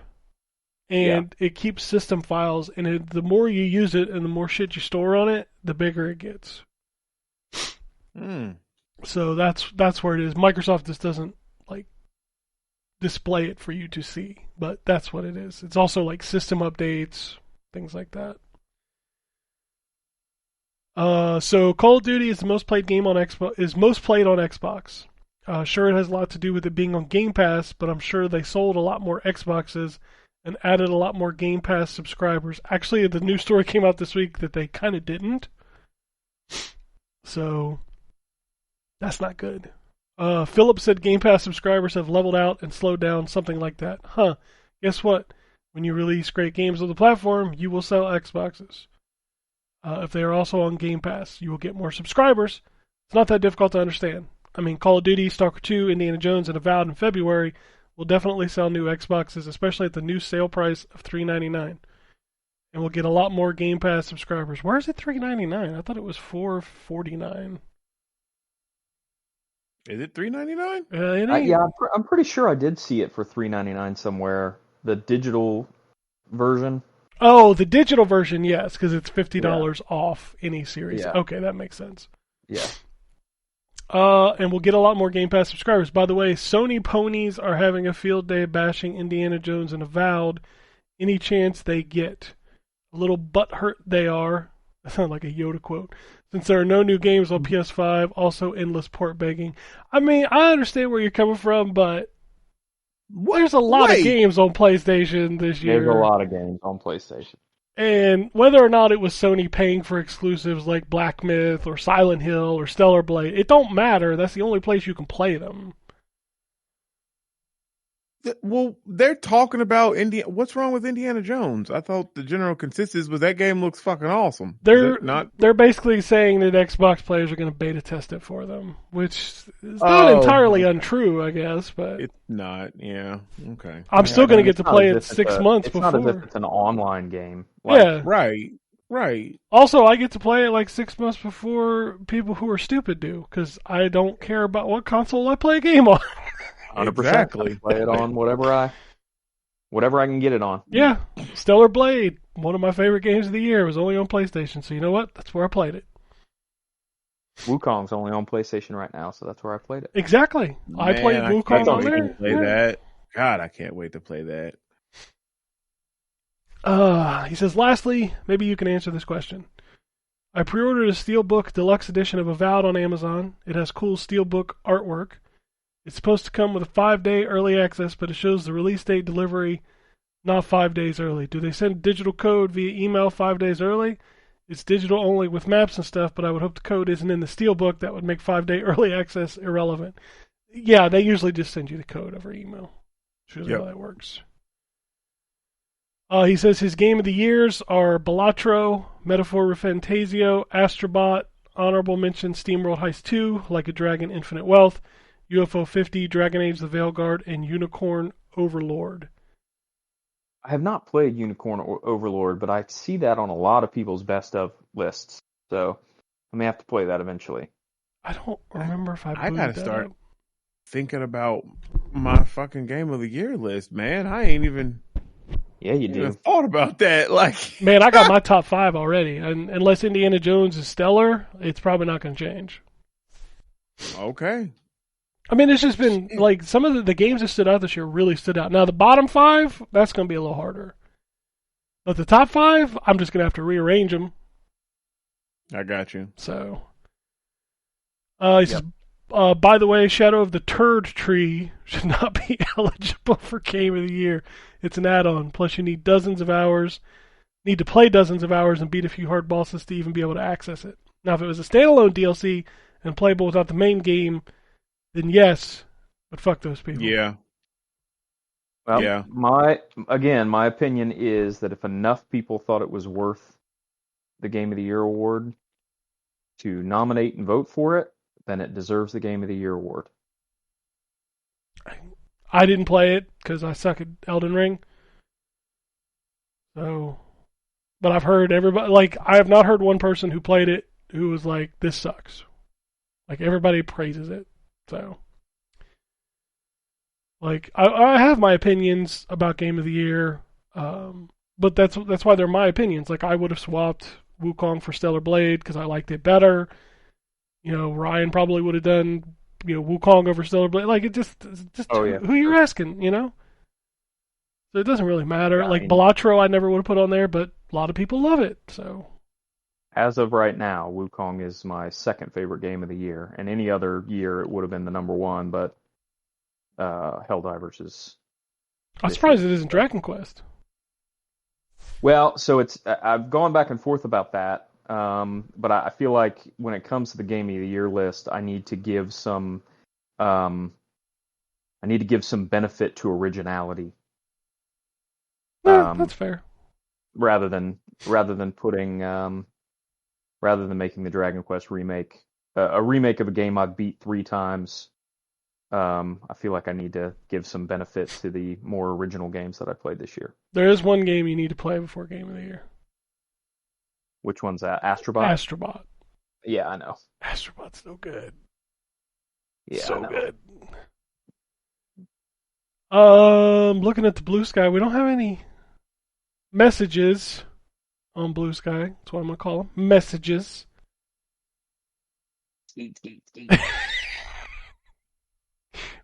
and it keeps system files. And the more you use it, and the more shit you store on it, the bigger it gets. So that's where it is. Microsoft just doesn't like display it for you to see, but that's what it is. It's also like system updates, things like that. So Call of Duty is the most played game on Xbox. Is most played on Xbox. Sure, it has a lot to do with it being on Game Pass, but I'm sure they sold a lot more Xboxes and added a lot more Game Pass subscribers. Actually, the news story came out this week that they kind of didn't. So that's not good. Philip said Game Pass subscribers have leveled out and slowed down, something like that. Huh. Guess what? When you release great games on the platform, you will sell Xboxes. If they are also on Game Pass, you will get more subscribers. It's not that difficult to understand. I mean, Call of Duty, Stalker 2, Indiana Jones, and Avowed in February will definitely sell new Xboxes, especially at the new sale price of $399. And we'll get a lot more Game Pass subscribers. Where is it $399? I thought it was $449. Is it $399? I'm pretty sure I did see it for $399 somewhere. The digital version. Oh, the digital version, yes, because it's $50 off any series. Yeah. Okay, that makes sense. Yeah. And we'll get a lot more Game Pass subscribers. By the way, Sony ponies are having a field day bashing Indiana Jones and Avowed any chance they get. A little butthurt they are. That sounds like a Yoda quote. Since there are no new games on PS5, also endless port begging. I mean, I understand where you're coming from, but there's a lot of games on PlayStation this year. There's a lot of games on PlayStation. And whether or not it was Sony paying for exclusives like Black Myth or Silent Hill or Stellar Blade, it don't matter. That's the only place you can play them. Well, they're talking about Indiana. What's wrong with Indiana Jones? I thought the general consensus was that game looks fucking awesome. They're basically saying that Xbox players are going to beta test it for them, which is not entirely untrue, I guess. But it's not. Yeah. Okay. I'm still going to get to play it 6 months before. It's not as if it's an online game. Yeah. Right. Also, I get to play it like 6 months before people who are stupid do, because I don't care about what console I play a game on. 100%. Exactly. Play it on whatever I can get it on. Yeah, Stellar Blade, one of my favorite games of the year, was only on PlayStation. So you know what? That's where I played it. Wukong's only on PlayStation right now, so that's where I played it. Exactly. I played Wukong on there. Play that. God, I can't wait to play that. He says, lastly, maybe you can answer this question. I pre-ordered a Steelbook Deluxe Edition of Avowed on Amazon. It has cool Steelbook artwork. It's supposed to come with a 5-day early access, but it shows the release date delivery not 5 days early. Do they send digital code via email 5 days early? It's digital only with maps and stuff, but I would hope the code isn't in the Steelbook. That would make 5-day early access irrelevant. Yeah, they usually just send you the code over email. That's usually how that works. He says his game of the years are Balatro, Metaphor Refantasio, Astrobot, honorable mention SteamWorld Heist 2, Like a Dragon Infinite Wealth, UFO 50, Dragon Age the Veilguard, and Unicorn Overlord. I have not played Unicorn Overlord, but I see that on a lot of people's best of lists. So I may have to play that eventually. I don't remember if I gotta start thinking about my fucking game of the year list, man. I ain't even... Yeah, you do. Thought about that, man, I got my top 5 already, and unless Indiana Jones is stellar, it's probably not going to change. Okay. I mean, it's just been like some of the games that stood out this year really stood out. Now the bottom 5, that's going to be a little harder, but the top 5, I'm just going to have to rearrange them. I got you. So, he says, by the way, Shadow of the Turd Tree should not be eligible for Game of the Year. It's an add-on. Plus, you need need to play dozens of hours and beat a few hard bosses to even be able to access it. Now, if it was a standalone DLC and playable without the main game, then yes, but fuck those people. Yeah. Well, yeah. My opinion is that if enough people thought it was worth the Game of the Year award to nominate and vote for it, then it deserves the Game of the Year award. I didn't play it because I suck at Elden Ring. So, but I've heard everybody, I have not heard one person who played it who was like, this sucks. Everybody praises it. So, I have my opinions about Game of the Year, but that's why they're my opinions. I would have swapped Wukong for Stellar Blade because I liked it better. Ryan probably would have done, Wukong over Stellar Blade. It just who you're asking, So it doesn't really matter. Yeah, Balatro I never would have put on there, but a lot of people love it, so. As of right now, Wukong is my second favorite game of the year. And any other year, it would have been the number 1, but Helldivers is... I'm surprised it isn't Dragon Quest. Well, so I've gone back and forth about that, but I feel like when it comes to the Game of the Year list, I need to give some benefit to originality. That's fair. Rather than making the Dragon Quest remake a remake of a game I've beat 3 times, I feel like I need to give some benefit to the more original games that I played this year. There is one game you need to play before Game of the Year. Which one's that? Astrobot? Astrobot. Yeah, I know. Astrobot's so good. Yeah, so good. Looking at the Blue Sky, we don't have any messages on Blue Sky. That's what I'm going to call them. Messages.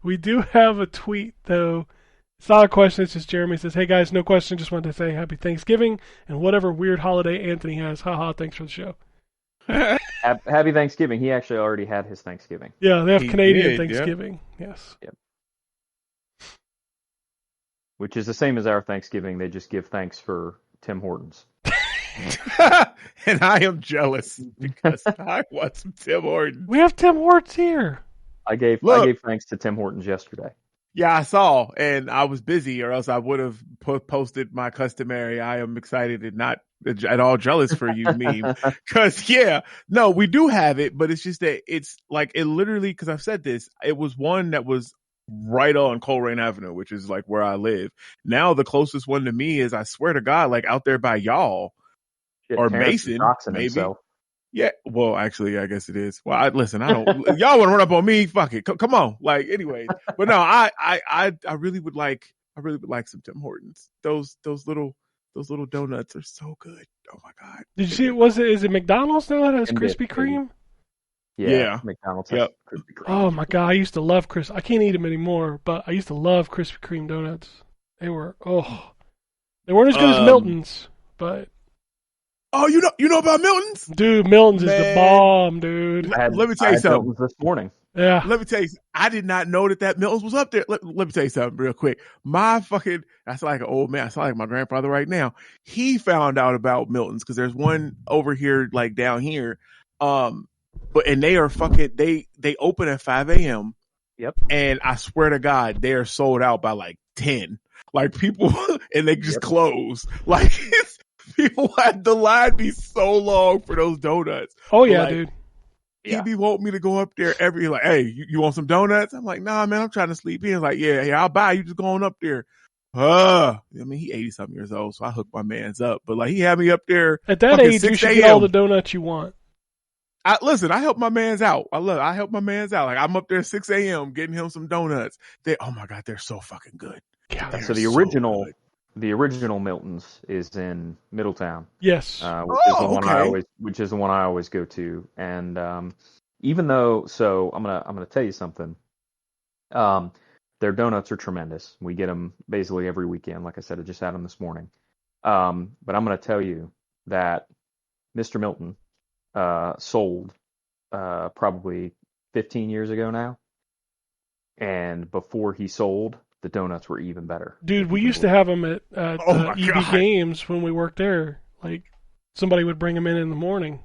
We do have a tweet, though. It's not a question. It's just Jeremy says, hey, guys, no question. Just wanted to say happy Thanksgiving and whatever weird holiday Anthony has. Haha, thanks for the show. Happy Thanksgiving. He actually already had his Thanksgiving. Yeah, they have Canadian Thanksgiving. Yep. Yes. Yep. Which is the same as our Thanksgiving. They just give thanks for Tim Hortons. And I am jealous because I want some Tim Hortons. We have Tim Hortons here. I gave thanks to Tim Hortons yesterday. Yeah, I saw, and I was busy, or else I would have posted my customary "I am excited and not at all jealous for you" meme. Because no, we do have it, but it's just that it's like it literally. Because I've said this, it was one that was right on Coleraine Avenue, which is like where I live. Now the closest one to me is, I swear to God, like out there by y'all Shit, or Terrence is Mason, doxing maybe. himself. Yeah, well, actually, I guess it is. Well, listen, I don't. Y'all want to run up on me? Fuck it, come on. Like, anyways, but no, I really would like, some Tim Hortons. Those little donuts are so good. Oh my God. Did you see it? Is it McDonald's now that has And Krispy Kreme? Yeah. McDonald's has Yep. Krispy Kreme. Oh my God, I used to love I can't eat them anymore, but I used to love Krispy Kreme donuts. They weren't as good as Milton's, but. Oh, you know about Milton's? Dude, Milton's is the Man. bomb, dude. Let me tell you something. Milton's this morning. Yeah. Let me tell you, I did not know that Milton's was up there. Let me tell you something real quick. I sound like an old man. I sound like my grandfather right now. He found out about Milton's because there's one over here, like down here. And they are they open at 5 a.m. Yep. And I swear to God, they are sold out by like 10. Like people, and they just close. Like people had the line be so long for those donuts. Oh yeah, like, dude. He be wanting me to go up there like, hey, you want some donuts? I'm like, nah, man, I'm trying to sleep in. He's like, yeah, I'll buy you. Just going up there. I mean, he 80-something years old, so I hooked my man's up. But like, he had me up there at that age. You should get all the donuts you want. I help my man's out. I help my man's out. Like, I'm up there 6 a.m. getting him some donuts. Oh my God, they're so fucking good. Yeah, so the original. The original Milton's is in Middletown. Yes, which is the one I always go to. And even though, I'm gonna tell you something. Their donuts are tremendous. We get them basically every weekend. Like I said, I just had them this morning. But I'm gonna tell you that Mr. Milton sold probably 15 years ago now, and before he sold, the donuts were even better. Dude, we used to have them at EB Games when we worked there. Like, somebody would bring them in the morning.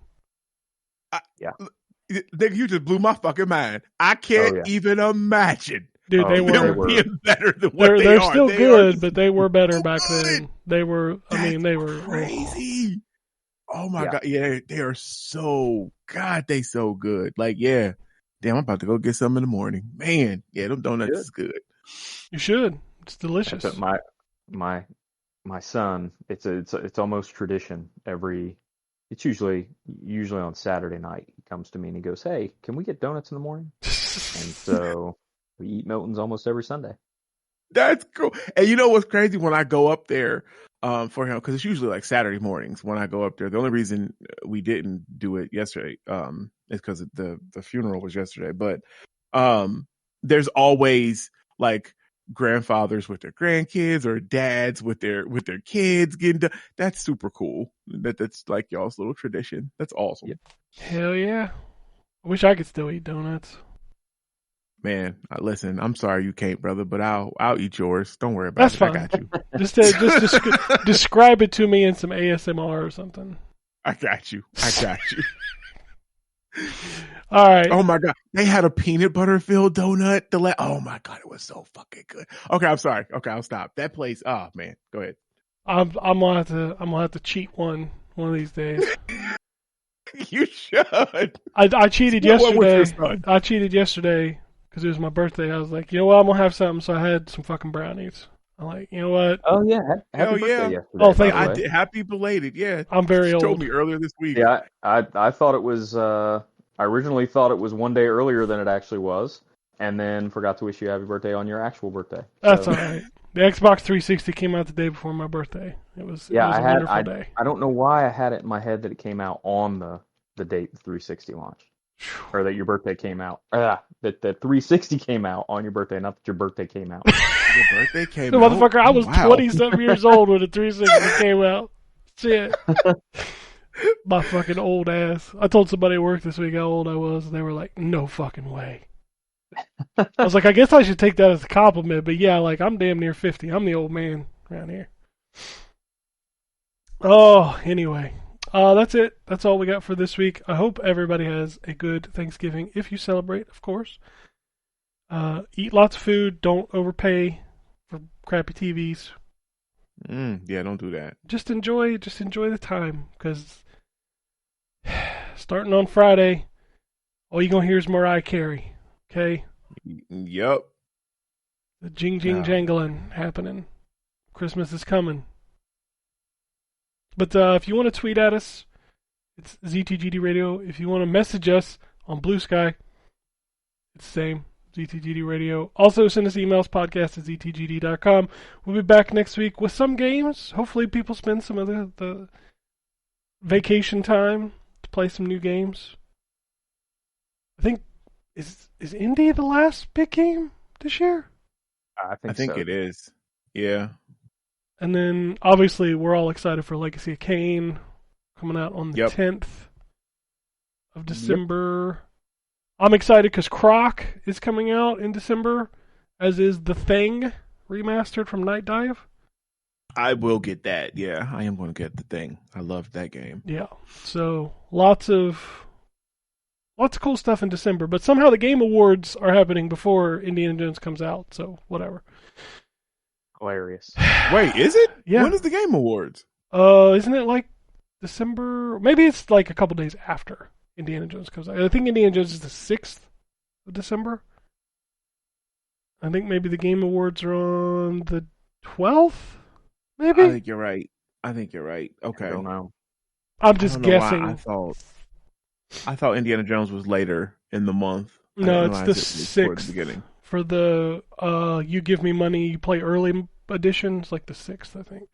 You just blew my fucking mind. I can't even imagine. Dude, they were being better than what they are. They're still good, but they were better back then. They were, they were crazy. Oh my God. Yeah, they are so, God, they so good. Like, yeah. Damn, I'm about to go get some in the morning. Man, yeah, them donuts is good. You should. It's delicious. My son, it's almost tradition. It's usually on Saturday night. He comes to me and he goes, "Hey, can we get donuts in the morning?" And so we eat Milton's almost every Sunday. That's cool. And you know what's crazy? When I go up there for him, because it's usually like Saturday mornings when I go up there. The only reason we didn't do it yesterday is because the funeral was yesterday. But there's always like grandfathers with their grandkids or dads with their kids getting done. That's super cool. That's like y'all's little tradition. That's awesome. Yep. Hell yeah. I wish I could still eat donuts. Man, listen, I'm sorry you can't, brother, but I'll eat yours. Don't worry about it. Fine. I got you. just describe it to me in some ASMR or something. I got you. All right. Oh my God, they had a peanut butter filled donut. Oh my God, it was so fucking good. Okay, I'm sorry. Okay, I'll stop. That place. Oh man, go ahead. I'm gonna have to cheat one of these days. You should. I cheated yesterday. I cheated yesterday because it was my birthday. I was like, you know what, I'm gonna have something. So I had some fucking brownies. I'm like, you know what? Oh yeah, happy birthday yesterday. Oh, thank you. Happy belated. Yeah, I'm very old. You told me earlier this week. Yeah, I thought it was. I originally thought it was one day earlier than it actually was, and then forgot to wish you happy birthday on your actual birthday. That's all right. The Xbox 360 came out the day before my birthday. It was a wonderful day. I don't know why I had it in my head that it came out on the date the 360 launched, or that your birthday came out. That the 360 came out on your birthday, not that your birthday came out. Your birthday came out? Motherfucker, I was 20-something years old when the 360 came out. Shit. My fucking old ass. I told somebody at work this week how old I was, and they were like, no fucking way. I was like, I guess I should take that as a compliment, but yeah, like, I'm damn near 50. I'm the old man around here. Oh, anyway. That's it. That's all we got for this week. I hope everybody has a good Thanksgiving, if you celebrate, of course. Eat lots of food. Don't overpay for crappy TVs. Yeah, don't do that. Just enjoy the time, because starting on Friday, all you're gonna hear is Mariah Carey. Okay, Yep. the jing jangling happening. Christmas is coming. But if you want to tweet at us, it's ZTGD Radio. If you want to message us on Blue Sky, it's the same. ZTGD Radio. Also, send us emails, podcast@ztgd.com. We'll be back next week with some games. Hopefully, people spend some of the vacation time to play some new games. I think, is Indy the last big game this year? I I think think so. it is. Yeah. And then, obviously, we're all excited for Legacy of Kain coming out on the 10th of December. I'm excited because Croc is coming out in December, as is The Thing remastered from Night Dive. I will get that. Yeah, I am going to get The Thing. I love that game. Yeah, so lots of cool stuff in December. But somehow the Game Awards are happening before Indiana Jones comes out, so whatever. Hilarious. Wait, is it? Yeah. When is the Game Awards? Isn't it like December? Maybe it's like a couple days after Indiana Jones comes out. I think Indiana Jones is the 6th of December. I think maybe the Game Awards are on the 12th, maybe? I think you're right. Okay. I don't know. I'm just I don't know why guessing. I thought Indiana Jones was later in the month. No, I it's didn't the realize it was toward 6th. the beginning. For the You Give Me Money, You Play Early editions, like the 6th, I think.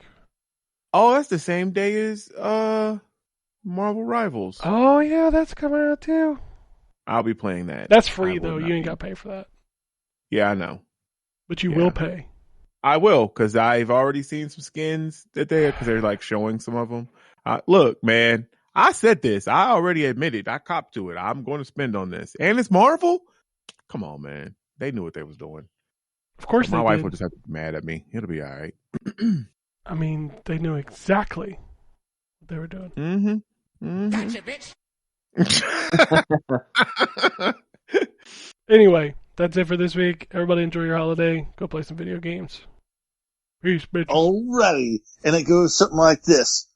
Oh, that's the same day as Marvel Rivals. Oh, yeah, that's coming out too. I'll be playing that. That's free, I will though. not You ain't be. got to pay for that. Yeah, I know. But you Yeah. will pay. I will, because I've already seen some skins that because they're like showing some of them. Look, man, I said this. I already admitted. I copped to it. I'm going to spend on this. And it's Marvel? Come on, man. They knew what they was doing. Of course My they wife did. will just have to be mad at me. It'll be all right. I mean, they knew exactly what they were doing. Mm-hmm. Gotcha, bitch. Anyway, that's it for this week. Everybody enjoy your holiday. Go play some video games. Peace, bitch. Alrighty. And it goes something like this.